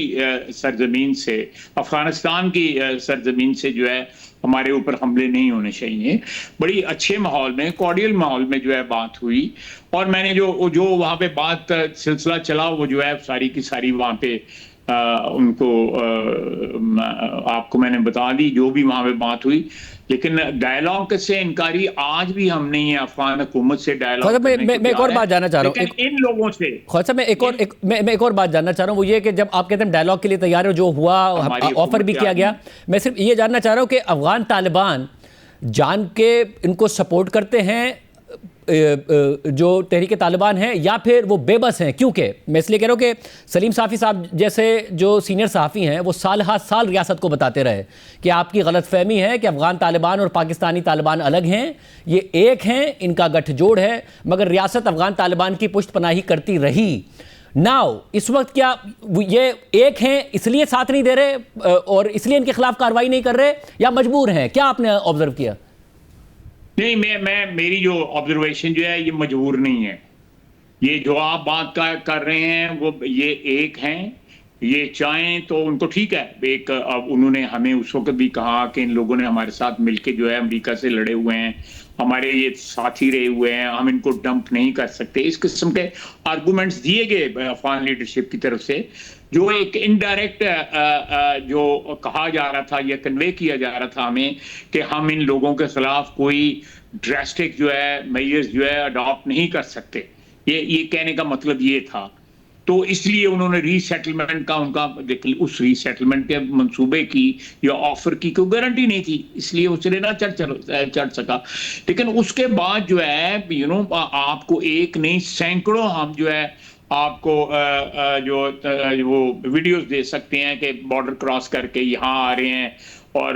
سرزمین سے، افغانستان کی سرزمین سے جو ہے ہمارے اوپر حملے نہیں ہونے چاہیے. بڑی اچھے ماحول میں، کارڈیل ماحول میں جو ہے بات ہوئی، اور میں نے جو وہاں پہ بات سلسلہ چلا وہ جو ہے ساری کی ساری وہاں پہ ان کو آپ کو میں نے بتا دی جو بھی وہاں پہ بات ہوئی، لیکن ڈائلاگ سے انکاری آج بھی ہم نہیں ہیں افغان حکومت سے ڈائلاگ میں ایک اور بات جاننا چاہ رہا ہوں، لیکن ان لوگوں سے خواجہ صاحب میں ایک اور بات جاننا چاہ رہا ہوں، وہ یہ کہ جب آپ کہتے ہیں ڈائلاگ کے لیے تیار ہو، جو ہوا آفر بھی کیا گیا، میں صرف یہ جاننا چاہ رہا ہوں کہ افغان طالبان جان کے ان کو سپورٹ کرتے ہیں جو تحریک طالبان ہیں، یا پھر وہ بے بس ہیں؟ کیونکہ میں اس لیے کہہ رہا ہوں کہ سلیم صافی صاحب جیسے جو سینئر صحافی ہیں وہ سال ہا سال ریاست کو بتاتے رہے کہ آپ کی غلط فہمی ہے کہ افغان طالبان اور پاکستانی طالبان الگ ہیں، یہ ایک ہیں، ان کا گٹھ جوڑ ہے، مگر ریاست افغان طالبان کی پشت پناہی کرتی رہی۔ ناؤ اس وقت کیا یہ ایک ہیں اس لیے ساتھ نہیں دے رہے اور اس لیے ان کے خلاف کارروائی نہیں کر رہے، یا مجبور ہیں؟ کیا آپ نے آبزرو کیا؟ نہیں، میں میری جو آبزرویشن جو ہے یہ مجبور نہیں ہے، یہ جو آپ بات کر رہے ہیں وہ یہ ایک ہیں، یہ چاہیں تو ان کو ٹھیک ہے، ایک اب انہوں نے ہمیں اس وقت بھی کہا کہ ان لوگوں نے ہمارے ساتھ مل کے جو ہے امریکہ سے لڑے ہوئے ہیں، ہمارے یہ ساتھی رہے ہوئے ہیں، ہم ان کو ڈمپ نہیں کر سکتے، اس قسم کے آرگومنٹس دیے گئے افغان لیڈرشپ کی طرف سے، جو ایک انڈائریکٹ جو کہا جا رہا تھا یا کنوے کیا جا رہا تھا ہمیں کہ ہم ان لوگوں کے خلاف کوئی ڈریسٹک جو ہے میئرز جو ہے اڈاپٹ نہیں کر سکتے، یہ کہنے کا مطلب یہ تھا۔ تو اس لیے انہوں نے ری سیٹلمنٹ کا ان کا اس ری سیٹلمنٹ کے منصوبے کی یا آفر کی کوئی گارنٹی نہیں تھی، اس لیے اس نے نہ چڑھ سکا۔ لیکن اس کے بعد جو ہے آپ کو ایک نہیں سینکڑوں ہم جو ہے آپ کو جو وہ ویڈیوز دے سکتے ہیں کہ بارڈر کراس کر کے یہاں آ رہے ہیں، اور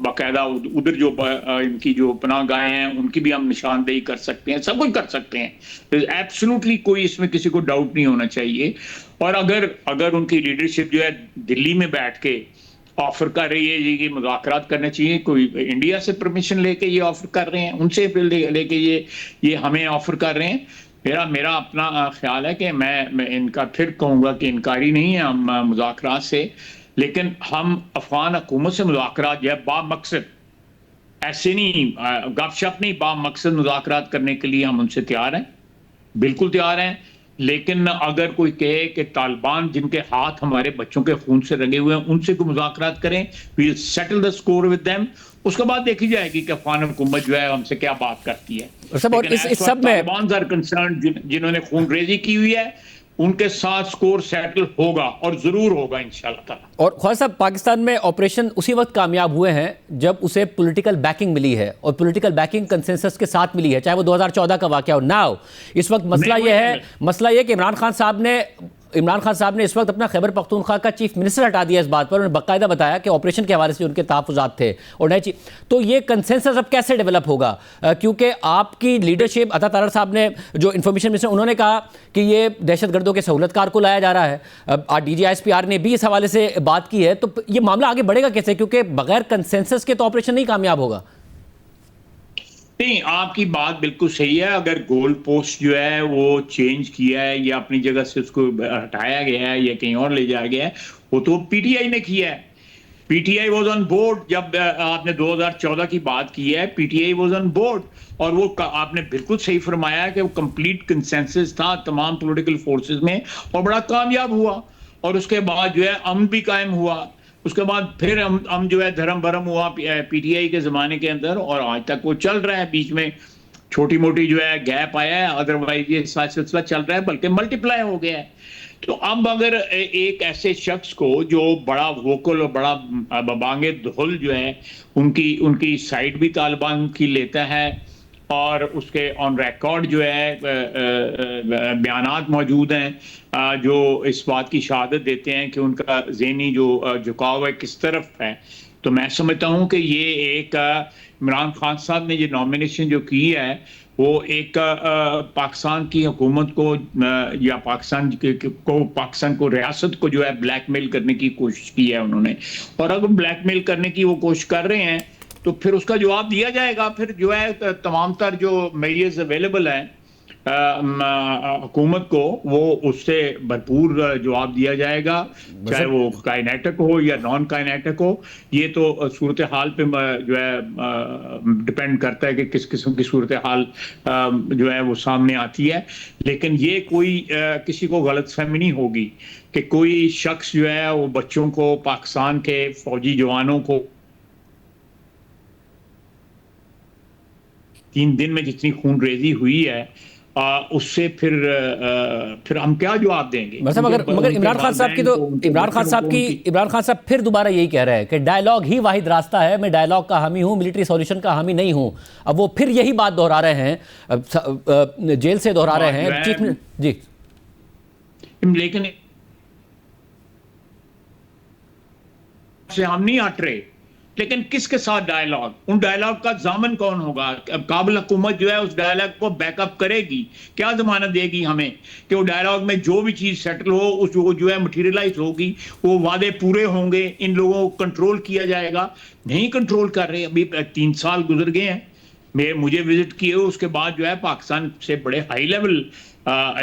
باقاعدہ ادھر جو ان کی جو پناہ گاہیں ہیں ان کی بھی ہم نشاندہی کر سکتے ہیں، سب کچھ کر سکتے ہیں، ایبسولوٹلی کوئی اس میں کسی کو ڈاؤٹ نہیں ہونا چاہیے۔ اور اگر ان کی لیڈرشپ جو ہے دلی میں بیٹھ کے آفر کر رہی ہے یہ مذاکرات کرنا چاہیے، کوئی انڈیا سے پرمیشن لے کے یہ آفر کر رہے ہیں، ان سے لے کے یہ ہمیں آفر کر رہے ہیں، میرا اپنا خیال ہے کہ میں ان کا پھر کہوں گا کہ انکاری نہیں ہے ہم مذاکرات سے، لیکن ہم افغان حکومت سے مذاکرات جو ہے با مقصد، ایسے نہیں گپ شپ نہیں، با مقصد مذاکرات کرنے کے لیے ہم ان سے تیار ہیں، بالکل تیار ہیں۔ لیکن اگر کوئی کہے کہ طالبان جن کے ہاتھ ہمارے بچوں کے خون سے رنگے ہوئے ہیں ان سے کوئی مذاکرات کریں، we'll settle the score with them، اس کے بعد دیکھی جائے گی کہ افغان حکومت جو ہے ہم سے کیا بات کرتی ہے۔ لیکن اس وقت طالبان are concerned جنہوں نے خون ریزی کی ہوئی ہے ان کے ساتھ سکور سیٹل ہوگا، اور ضرور ہوگا انشاءاللہ تعالی۔ اور خواجہ صاحب پاکستان میں آپریشن اسی وقت کامیاب ہوئے ہیں جب اسے پولیٹیکل بیکنگ ملی ہے، اور پولیٹیکل بیکنگ کنسنسس کے ساتھ ملی ہے، چاہے وہ 2014 کا واقعہ ہو۔ ناؤ اس وقت مسئلہ یہ ہے کہ عمران خان صاحب نے اس وقت اپنا خیبر پختونخوا کا چیف منسٹر ہٹا دیا اس بات پر، انہوں نے باقاعدہ بتایا کہ آپریشن کے حوالے سے ان کے تحفظات تھے اور نئے چیز، تو یہ کنسنسس اب کیسے ڈیولپ ہوگا؟ کیونکہ آپ کی لیڈرشپ، عطا تارڑ صاحب نے جو انفارمیشن منسٹر انہوں نے کہا کہ یہ دہشت گردوں کے سہولت کار کو لایا جا رہا ہے، D G S P R نے بھی اس حوالے سے بات کی ہے، تو یہ معاملہ آگے بڑھے گا کیسے؟ کیونکہ بغیر کنسنسس کے تو آپریشن نہیں کامیاب ہوگا۔ نہیں، آپ کی بات بالکل صحیح ہے، اگر گول پوسٹ جو ہے وہ چینج کیا ہے یا اپنی جگہ سے اس کو ہٹایا گیا ہے یا کہیں اور لے جایا گیا ہے، وہ تو پی ٹی آئی نے کیا ہے۔ P T I was on board, جب آپ نے 2014 کی بات کی ہے P T I was on board, اور وہ آپ نے بالکل صحیح فرمایا کہ وہ کمپلیٹ کنسنسس تھا تمام پولیٹیکل فورسز میں، اور بڑا کامیاب ہوا، اور اس کے بعد جو ہے امن بھی قائم ہوا، اس کے بعد پھر ہم جو ہے دھرم بھرم ہوا پی ٹی آئی کے زمانے کے اندر، اور آج تک وہ چل رہا ہے، بیچ میں چھوٹی موٹی جو ہے گیپ آیا ہے، ادروائز یہ سلسلہ چل رہا ہے، بلکہ ملٹی پلائی ہو گیا ہے۔ تو اب اگر ایک ایسے شخص کو جو بڑا ووکل اور بڑا ببانگ دھل جو ہے ان کی سائڈ بھی طالبان کی لیتا ہے، اور اس کے آن ریکارڈ جو ہے بیانات موجود ہیں جو اس بات کی شہادت دیتے ہیں کہ ان کا ذہنی جو جھکاؤ ہے کس طرف ہے، تو میں سمجھتا ہوں کہ یہ ایک عمران خان صاحب نے یہ نامینیشن جو کی ہے وہ ایک پاکستان کی حکومت کو یا پاکستان کو ریاست کو جو ہے بلیک میل کرنے کی کوشش کی ہے انہوں نے، اور اگر بلیک میل کرنے کی وہ کوشش کر رہے ہیں تو پھر اس کا جواب دیا جائے گا۔ پھر جو ہے تمام تر جو میئرز اویلیبل ہیں حکومت کو وہ اس سے بھرپور جواب دیا جائے گا، چاہے وہ کائنیٹک ہو یا نان کائنیٹک ہو. یہ تو صورتحال پہ جو ہے ڈپینڈ کرتا ہے کہ کس قسم کی صورتحال جو ہے وہ سامنے آتی ہے. لیکن یہ کوئی کسی کو غلط فہمی نہیں ہوگی کہ کوئی شخص جو ہے وہ بچوں کو، پاکستان کے فوجی جوانوں کو 3 دن میں جتنی خون ریزی ہوئی ہے اس سے پھر ہم کیا جواب دیں گے؟ مگر عمران خان صاحب کی تو عمران خان صاحب پھر دوبارہ یہی کہہ رہے ہیں کہ ڈائیلاگ ہی واحد راستہ ہے، میں ڈائیلاگ کا حامی ہوں، ملٹری سولوشن کا حامی نہیں ہوں. اب وہ پھر یہی بات دہرا رہے ہیں، جیل سے دہرا رہے ہیں چیف جی. لیکن سے ہم نہیں ہٹ رہے، لیکن کس کے ساتھ ڈائیلاگ؟ ان ڈائیلاگ کا ضامن کون ہوگا؟ کابل حکومت جو ہے اس ڈائیلاگ کو بیک اپ کرے گی، کیا ضمانت دے گی ہمیں کہ وہ ڈائیلاگ میں جو بھی چیز سیٹل ہو اس جو ہے مٹیریلائز ہوگی، وہ وعدے پورے ہوں گے، ان لوگوں کو کنٹرول کیا جائے گا؟ نہیں کنٹرول کر رہے. ابھی 3 سال گزر گئے ہیں، مجھے وزٹ کیے اس کے بعد جو ہے پاکستان سے بڑے ہائی لیول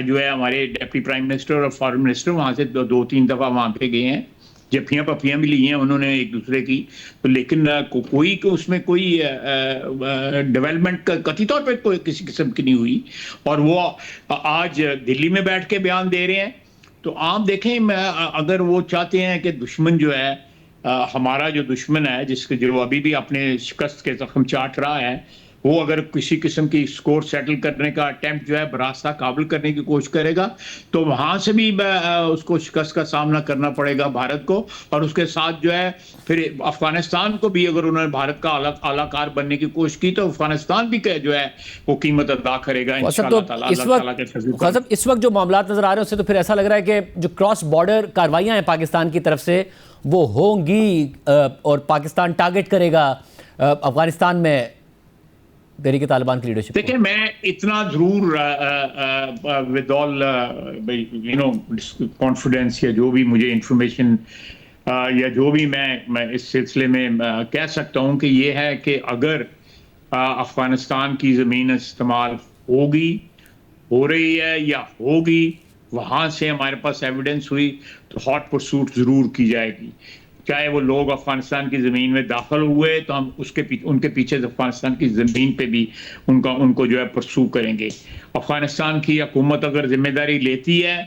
جو ہے ہمارے ڈپٹی پرائم منسٹر اور فارن منسٹر وہاں سے 2-3 دفعہ وہاں پہ گئے ہیں، جفیاں پفیاں بھی لی ہیں انہوں نے ایک دوسرے کی. لیکن کوئی اس میں کوئی ڈیولپمنٹ کا قطعی طور پہ کوئی کسی قسم کی نہیں ہوئی. اور وہ آج دلی میں بیٹھ کے بیان دے رہے ہیں. تو آپ دیکھیں، اگر وہ چاہتے ہیں کہ دشمن جو ہے ہمارا جو دشمن ہے، جو ابھی بھی اپنے شکست کے زخم چاٹ رہا ہے، وہ اگر کسی قسم کی سکور سیٹل کرنے کا اٹیمپٹ جو ہے براستہ کابل کرنے کی کوشش کرے گا تو وہاں سے بھی اس کو شکست کا سامنا کرنا پڑے گا بھارت کو. اور اس کے ساتھ جو ہے پھر افغانستان کو بھی، اگر انہوں نے بھارت کا اعلیٰ کار بننے کی کوشش کی تو افغانستان بھی جو ہے وہ قیمت ادا کرے گا انشاءاللہ تعالیٰ. اس وقت جو معاملات نظر آ رہے ہیں اس سے تو پھر ایسا لگ رہا ہے کہ جو کراس بارڈر کارروائیاں ہیں پاکستان کی طرف سے وہ ہوں گی اور پاکستان ٹارگٹ کرے گا افغانستان میں تحریک طالبان کی لیڈرشپ. دیکھیں، میں اتنا ضرور ود آل کانفیڈنس یا جو بھی مجھے انفارمیشن یا جو بھی میں اس سلسلے میں کہہ سکتا ہوں کہ یہ ہے کہ اگر افغانستان کی زمین استعمال ہوگی، ہو رہی ہے یا ہوگی، وہاں سے ہمارے پاس ایویڈنس ہوئی تو ہاٹ پرسوٹ ضرور کی جائے گی. چاہے وہ لوگ افغانستان کی زمین میں داخل ہوئے تو ہم ان کے پیچھے افغانستان کی زمین پہ بھی ان کو جو ہے پرسو کریں گے. افغانستان کی حکومت اگر ذمہ داری لیتی ہے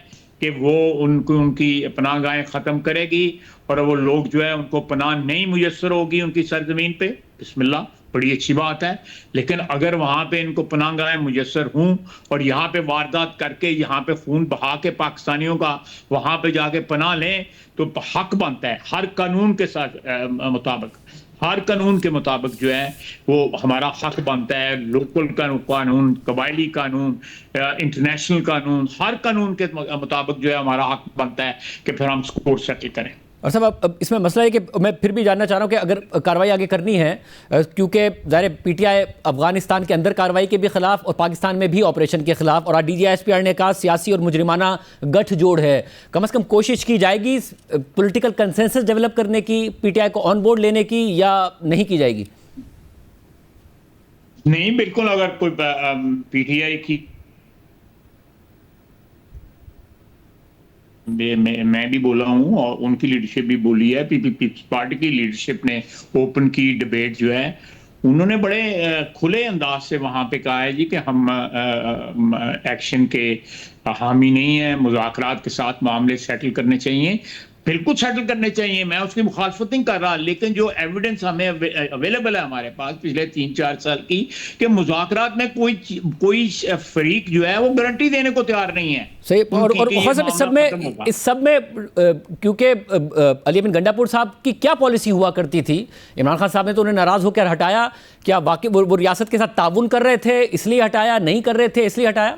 کہ وہ ان کی پناہ گاہیں ختم کرے گی اور وہ لوگ جو ہے ان کو پناہ نہیں میسر ہوگی ان کی سرزمین پہ، بسم اللہ، بڑی اچھی بات ہے. لیکن اگر وہاں پہ ان کو پناہ گاہیں میسر ہوں اور یہاں پہ واردات کر کے یہاں پہ خون بہا کے پاکستانیوں کا وہاں پہ جا کے پناہ لیں تو حق بنتا ہے ہر قانون کے ساتھ مطابق، ہر قانون کے مطابق جو ہے وہ ہمارا حق بنتا ہے. لوکل قانون، قبائلی قانون، انٹرنیشنل قانون، ہر قانون کے مطابق جو ہے ہمارا حق بنتا ہے کہ پھر ہم سکور سیٹل کریں. اور صاحب اب اس میں مسئلہ ہے کہ میں پھر بھی جاننا چاہ رہا ہوں کہ اگر کارروائی آگے کرنی ہے، کیونکہ ظاہر پی ٹی آئی افغانستان کے اندر کارروائی کے بھی خلاف اور پاکستان میں بھی آپریشن کے خلاف، اور D G S P R نے کہا سیاسی اور مجرمانہ گٹھ جوڑ ہے. کم از کم کوشش کی جائے گی پولیٹیکل کنسنسس ڈیولپ کرنے کی، پی ٹی آئی کو آن بورڈ لینے کی، یا نہیں کی جائے گی؟ نہیں، بالکل. اگر کوئی پی ٹی آئی کی، میں بھی بولا ہوں اور ان کی لیڈرشپ بھی بولی ہے، پیپلز پارٹی کی لیڈرشپ نے اوپن کی ڈیبیٹ جو ہے، انہوں نے بڑے کھلے انداز سے وہاں پہ کہا ہے جی کہ ہم ایکشن کے حامی نہیں ہیں، مذاکرات کے ساتھ معاملے سیٹل کرنے چاہیے. بالکل سیٹل کرنے چاہیے، میں اس کی مخالفت نہیں کر رہا، لیکن جو ایویڈنس ہمیں اویلیبل ہے ہمارے پاس پچھلے 3-4 سال کی کہ مذاکرات میں کوئی فریق جو ہے وہ گارنٹی دینے کو تیار نہیں ہے. صحیح. اور اس سب میں کیونکہ علی امین گنڈا پور صاحب کی کیا پالیسی ہوا کرتی تھی؟ عمران خان صاحب نے تو انہیں ناراض ہو کر ہٹایا، کیا واقعی وہ ریاست کے ساتھ تعاون کر رہے تھے اس لیے ہٹایا، نہیں کر رہے تھے اس لیے ہٹایا؟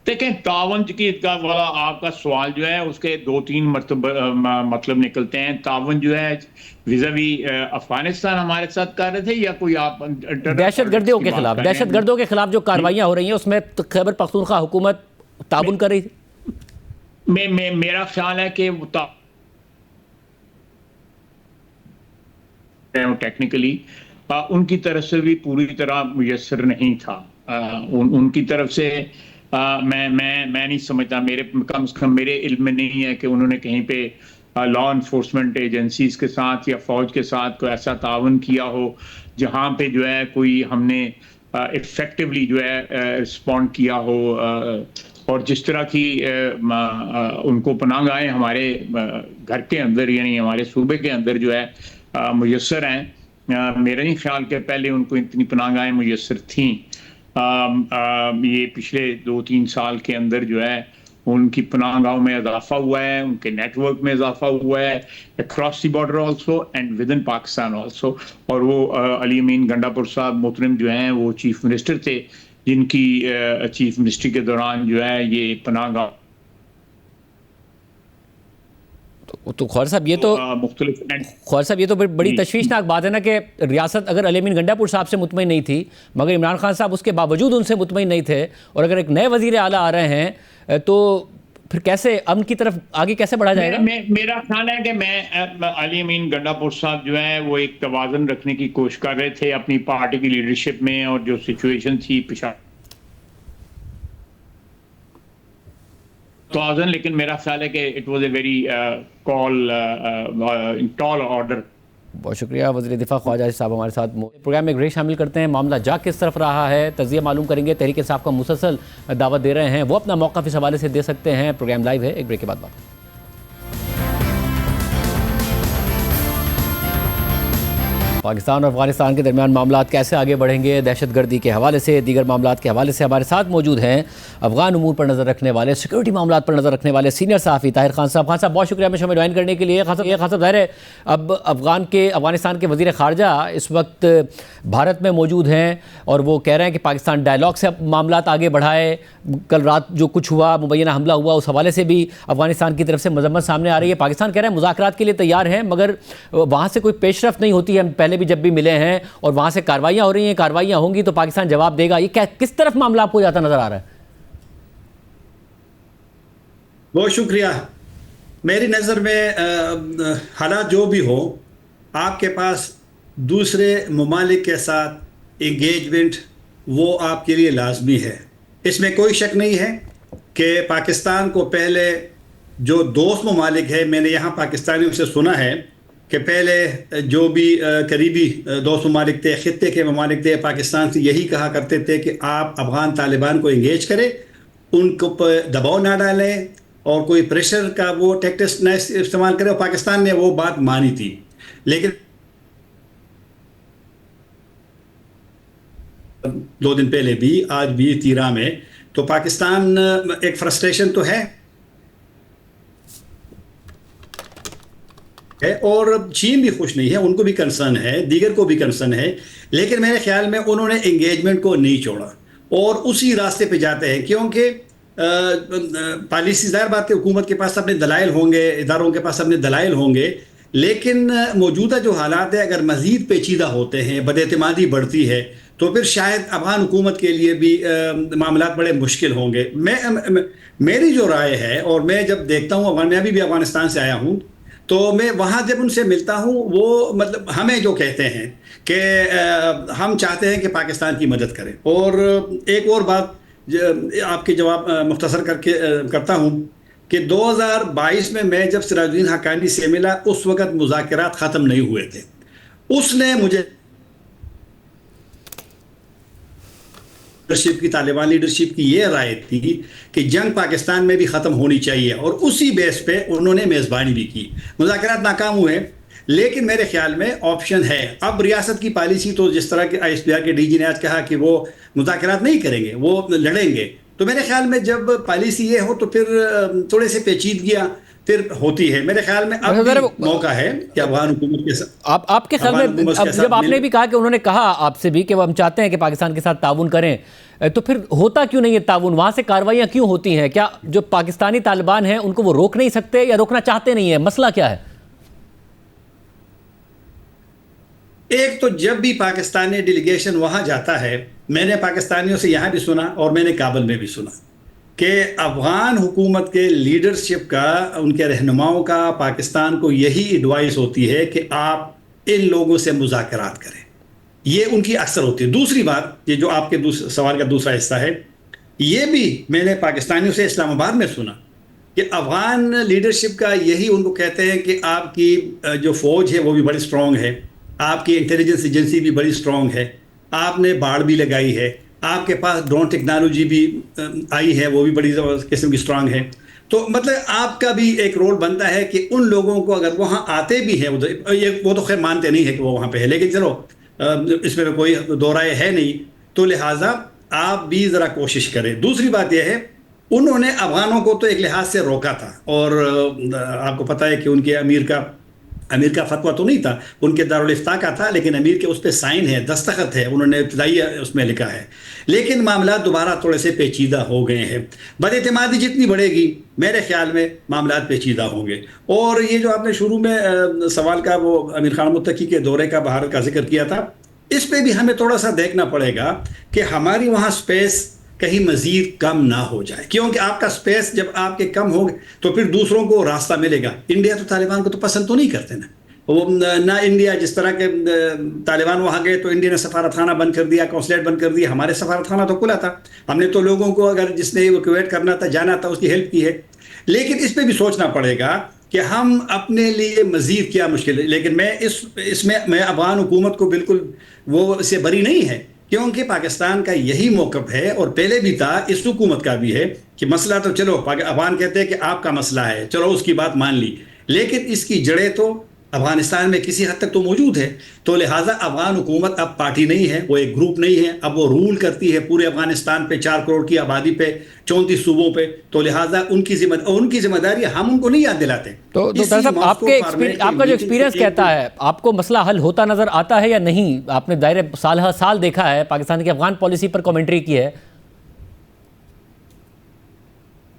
دیکھیں، تعاون کی والا آپ کا سوال جو ہے اس کے 2-3 مطلب نکلتے ہیں. تعاون جو ہے ویزاوی افغانستان ہمارے ساتھ کر رہے تھے یا کوئی آپ دہشت گردوں کے خلاف جو کارروائیاں ہو رہی ہیں اس میں خیبر پختونخوا حکومت تعاون کر رہی تھی؟ میرا خیال ہے کہ ٹیکنیکلی ان کی طرف سے بھی پوری طرح میسر نہیں تھا. ان کی طرف سے میں نہیں سمجھتا، میرے کم از کم میرے علم میں نہیں ہے کہ انہوں نے کہیں پہ لا انفورسمنٹ ایجنسیز کے ساتھ یا فوج کے ساتھ کوئی ایسا تعاون کیا ہو جہاں پہ جو ہے کوئی ہم نے افیکٹولی جو ہے رسپونڈ کیا ہو، اور جس طرح کی ان کو پناہ گاہیں ہمارے گھر کے اندر یعنی ہمارے صوبے کے اندر جو ہے میسر ہیں، میرا نہیں خیال کہ پہلے ان کو اتنی پناہ گاہیں میسر تھیں۔ یہ پچھلے 2-3 سال کے اندر جو ہے ان کی پناہ گاہوں میں اضافہ ہوا ہے، ان کے نیٹ ورک میں اضافہ ہوا ہے، across the border also and with in Pakistan also. اور وہ علی امین گنڈا پور صاحب محترم جو ہیں وہ چیف منسٹر تھے، جن کی چیف منسٹری کے دوران جو ہے یہ پناہ گاہ تو خور صاحب یہ تو بڑی تشویشناک بات ہے نا کہ ریاست اگر علی امین گنڈا پور صاحب سے مطمئن نہیں تھی مگر عمران خان صاحب اس کے باوجود ان سے مطمئن نہیں تھے، اور اگر ایک نئے وزیر اعلیٰ آ رہے ہیں تو پھر کیسے امن کی طرف آگے کیسے بڑھا جائے گا؟ میرا خیال ہے کہ میں علی امین گنڈا پور صاحب جو ہے وہ ایک توازن رکھنے کی کوشش کر رہے تھے اپنی پارٹی کی لیڈرشپ میں، اور جو سچویشن تھی توازن، لیکن میرا خیال ہے کہ it was a very tall order. بہت شکریہ وزیر دفاع خواجہ عاجز صاحب ہمارے ساتھ پروگرام میں بریک شامل کرتے ہیں۔ معاملہ جا کس طرف رہا ہے تجزیہ معلوم کریں گے، تحریک انصاف کا مسلسل دعوت دے رہے ہیں، وہ اپنا موقف اس حوالے سے دے سکتے ہیں۔ پروگرام لائیو ہے، ایک بریک کے بعد بات۔ پاکستان اور افغانستان کے درمیان معاملات کیسے آگے بڑھیں گے، دہشت گردی کے حوالے سے، دیگر معاملات کے حوالے سے ہمارے ساتھ موجود ہیں افغان امور پر نظر رکھنے والے، سیکورٹی معاملات پر نظر رکھنے والے سینئر صحافی طاہر خان صاحب۔ خان صاحب بہت شکریہ ہمیں جوائن کرنے کے لیے۔ خان صاحب ظاہر ہے اب افغانستان کے وزیر خارجہ اس وقت بھارت میں موجود ہیں اور وہ کہہ رہے ہیں کہ پاکستان ڈائیلاگ سے معاملات آگے بڑھائے۔ کل رات جو کچھ ہوا، مبینہ حملہ ہوا، اس حوالے سے بھی افغانستان کی طرف سے مذمت سامنے آ رہی ہے۔ پاکستان کہہ رہے ہیں مذاکرات کے لیے تیار ہیں مگر وہاں سے کوئی پیش رفت نہیں ہوتی ہے، ہم پہلے بھی جب بھی ملے ہیں اور وہاں سے کاروائیاں ہو رہی ہیں، کاروائیاں ہوں گی تو پاکستان جواب دے گا۔ یہ کس طرف معاملہ آپ کو جاتا نظر آ رہا ہے؟ بہت شکریہ۔ میری نظر میں حالات جو بھی ہو، آپ کے پاس دوسرے ممالک کے ساتھ انگیجمنٹ وہ آپ کے لیے لازمی ہے۔ اس میں کوئی شک نہیں ہے کہ پاکستان کو پہلے جو دوست ممالک ہے، میں نے یہاں پاکستانیوں سے سنا ہے کہ پہلے جو بھی قریبی دوست ممالک تھے، خطے کے ممالک تھے، پاکستان سے یہی کہا کرتے تھے کہ آپ افغان طالبان کو انگیج کریں، ان کو دباؤ نہ ڈالیں اور کوئی پریشر کا وہ ٹیکٹکس نہ استعمال کرے، اور پاکستان نے وہ بات مانی تھی۔ لیکن 2 دن پہلے بھی، آج بھی تیرا میں، تو پاکستان ایک فرسٹریشن تو ہے اور چین بھی خوش نہیں ہے، ان کو بھی کنسرن ہے، دیگر کو بھی کنسرن ہے، لیکن میرے خیال میں انہوں نے انگیجمنٹ کو نہیں چھوڑا اور اسی راستے پہ جاتے ہیں، کیونکہ پالیسی ظاہر بات ہے، حکومت کے پاس اپنے دلائل ہوں گے، اداروں کے پاس اپنے دلائل ہوں گے، لیکن موجودہ جو حالات ہے اگر مزید پیچیدہ ہوتے ہیں، بد اعتمادی بڑھتی ہے، تو پھر شاید افغان حکومت کے لیے بھی معاملات بڑے مشکل ہوں گے۔ میری جو رائے ہے، اور میں جب دیکھتا ہوں، میں بھی افغانستان سے آیا ہوں، تو میں وہاں جب ان سے ملتا ہوں، وہ مطلب ہمیں جو کہتے ہیں کہ ہم چاہتے ہیں کہ پاکستان کی مدد کریں۔ اور ایک اور بات آپ کے جواب مختصر کر کے کرتا ہوں کہ 2022 میں جب سراج الدین حقانی سے ملا، اس وقت مذاکرات ختم نہیں ہوئے تھے۔ اس نے مجھے لیڈرشپ کی، طالبان لیڈرشپ کی یہ رائے تھی کہ جنگ پاکستان میں بھی ختم ہونی چاہیے، اور اسی بیس پہ انہوں نے میزبانی بھی کی۔ مذاکرات ناکام ہوئے، لیکن میرے خیال میں آپشن ہے۔ اب ریاست کی پالیسی تو جس طرح کے ISPR کے DG نے آج کہا کہ وہ مذاکرات نہیں کریں گے، وہ لڑیں گے، تو میرے خیال میں جب پالیسی یہ ہو تو پھر تھوڑے سے پیچیدگیاں پھر ہوتی ہے۔ میرے خیال میں اب موقع ہے کہ افغان حکومت کے ساتھ، آپ کے خیال میں جب آپ نے بھی کہا کہ انہوں نے کہا آپ سے بھی کہ وہ ہم چاہتے ہیں کہ پاکستان کے ساتھ تعاون کریں، تو پھر ہوتا کیوں نہیں ہے تعاون؟ وہاں سے کاروائیاں کیوں ہوتی ہیں؟ کیا جو پاکستانی طالبان ہیں ان کو وہ روک نہیں سکتے یا روکنا چاہتے نہیں ہیں؟ مسئلہ کیا ہے؟ ایک تو جب بھی پاکستانی ڈیلیگیشن وہاں جاتا ہے، میں نے پاکستانیوں سے یہاں بھی سنا اور میں نے کابل میں بھی سنا کہ افغان حکومت کے لیڈرشپ کا، ان کے رہنماؤں کا پاکستان کو یہی ایڈوائس ہوتی ہے کہ آپ ان لوگوں سے مذاکرات کریں۔ یہ ان کی اکثر ہوتی ہے. دوسری بات، یہ جو آپ کے سوال کا دوسرا حصہ ہے، یہ بھی میں نے پاکستانیوں سے اسلام آباد میں سنا کہ افغان لیڈرشپ کا یہی ان کو کہتے ہیں کہ آپ کی جو فوج ہے وہ بھی بڑی اسٹرانگ ہے، آپ کی انٹیلیجنس ایجنسی بھی بڑی اسٹرانگ ہے، آپ نے باڑ بھی لگائی ہے، آپ کے پاس ڈرون ٹیکنالوجی بھی آئی ہے، وہ بھی بڑی قسم کی اسٹرانگ ہے. تو مطلب آپ کا بھی ایک رول بنتا ہے کہ ان لوگوں کو اگر وہاں آتے بھی ہیں، وہ تو خیر مانتے نہیں ہے کہ وہ وہاں پہ ہے، لیکن چلو اس میں کوئی دو رائے ہے نہیں، تو لہٰذا آپ بھی ذرا کوشش کریں. دوسری بات یہ ہے، انہوں نے افغانوں کو تو ایک لحاظ سے روکا تھا، اور آپ کو پتہ ہے کہ ان کے امیر کا فتویٰ تو نہیں تھا، ان کے دارالفتاء کا تھا، لیکن امیر کے اس پہ سائن ہے، دستخط ہے، انہوں نے ابتدائی اس میں لکھا ہے. لیکن معاملات دوبارہ تھوڑے سے پیچیدہ ہو گئے ہیں. بد اعتمادی جتنی بڑھے گی میرے خیال میں معاملات پیچیدہ ہوں گے. اور یہ جو آپ نے شروع میں سوال کا وہ امیر خان متقی کے دورے کا بھارت کا ذکر کیا تھا، اس پہ بھی ہمیں تھوڑا سا دیکھنا پڑے گا کہ ہماری وہاں سپیس کہیں مزید کم نہ ہو جائے، کیونکہ آپ کا سپیس جب آپ کے کم ہوگا تو پھر دوسروں کو راستہ ملے گا. انڈیا تو طالبان کو تو پسند تو نہیں کرتے نا، وہ نہ انڈیا جس طرح کے طالبان وہاں گئے تو انڈیا نے سفارت خانہ بند کر دیا، قونصلیٹ بند کر دیا. ہمارے سفارت خانہ تو کھلا تھا، ہم نے تو لوگوں کو اگر جس نے ایویکویٹ کرنا تھا، جانا تھا، اس کی ہیلپ کی ہے. لیکن اس پہ بھی سوچنا پڑے گا کہ ہم اپنے لیے مزید کیا مشکل ہے. لیکن میں اس میں افغان حکومت کو بالکل وہ اس سے بری نہیں ہے، کیونکہ پاکستان کا یہی موقف ہے، اور پہلے بھی تھا، اس حکومت کا بھی ہے، کہ مسئلہ تو چلو افغان کہتے ہیں کہ آپ کا مسئلہ ہے، چلو اس کی بات مان لی، لیکن اس کی جڑیں تو افغانستان میں کسی حد تک تو موجود ہے. تو لہٰذا افغان حکومت اب پارٹی نہیں ہے، وہ ایک گروپ نہیں ہے، اب وہ رول کرتی ہے پورے افغانستان پہ، 4 کروڑ کی آبادی پہ، 34 صوبوں پہ. تو لہٰذا ان کی ذمہ داری ہم ان کو نہیں یاد دلاتے. تو صاحب آپ کا جو ایکسپیرینس کہتا ہے، آپ کو مسئلہ حل ہوتا نظر آتا ہے یا نہیں؟ آپ نے دائرے سال دیکھا ہے، پاکستان کی افغان پالیسی پر کامنٹری کی ہے.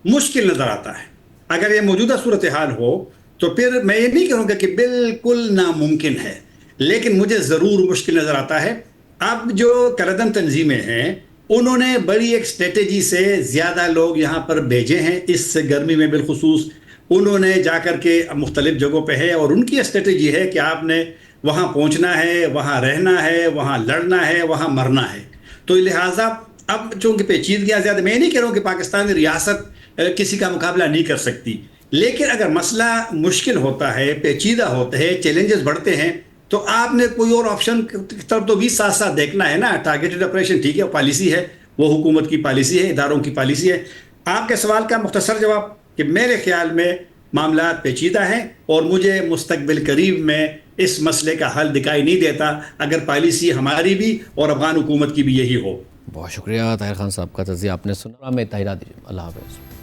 مشکل نظر آتا ہے. اگر یہ موجودہ صورتحال ہو تو پھر میں یہ نہیں کہوں گا کہ بالکل ناممکن ہے، لیکن مجھے ضرور مشکل نظر آتا ہے. اب جو کالعدم تنظیمیں ہیں، انہوں نے بڑی ایک اسٹریٹجی سے زیادہ لوگ یہاں پر بھیجے ہیں، اس گرمی میں بالخصوص انہوں نے جا کر کے مختلف جگہوں پہ ہے، اور ان کی اسٹریٹجی ہے کہ آپ نے وہاں پہنچنا ہے، وہاں رہنا ہے، وہاں لڑنا ہے، وہاں مرنا ہے. تو لہٰذا اب چونکہ پیچیدگیاں زیادہ، میں نہیں کہہ رہا ہوں کہ پاکستانی ریاست کسی کا مقابلہ نہیں کر سکتی، لیکن اگر مسئلہ مشکل ہوتا ہے، پیچیدہ ہوتا ہے، چیلنجز بڑھتے ہیں، تو آپ نے کوئی اور آپشن کی طرف تو بھی ساتھ ساتھ دیکھنا ہے نا. ٹارگیٹڈ آپریشن ٹھیک ہے، پالیسی ہے، وہ حکومت کی پالیسی ہے، اداروں کی پالیسی ہے. آپ کے سوال کا مختصر جواب کہ میرے خیال میں معاملات پیچیدہ ہیں، اور مجھے مستقبل قریب میں اس مسئلے کا حل دکھائی نہیں دیتا اگر پالیسی ہماری بھی اور افغان حکومت کی بھی یہی ہو. بہت شکریہ طاہر خان صاحب کا تجزیہ آپ نے سنا. میں طاہرہ دیجیے. اللہ حافظ.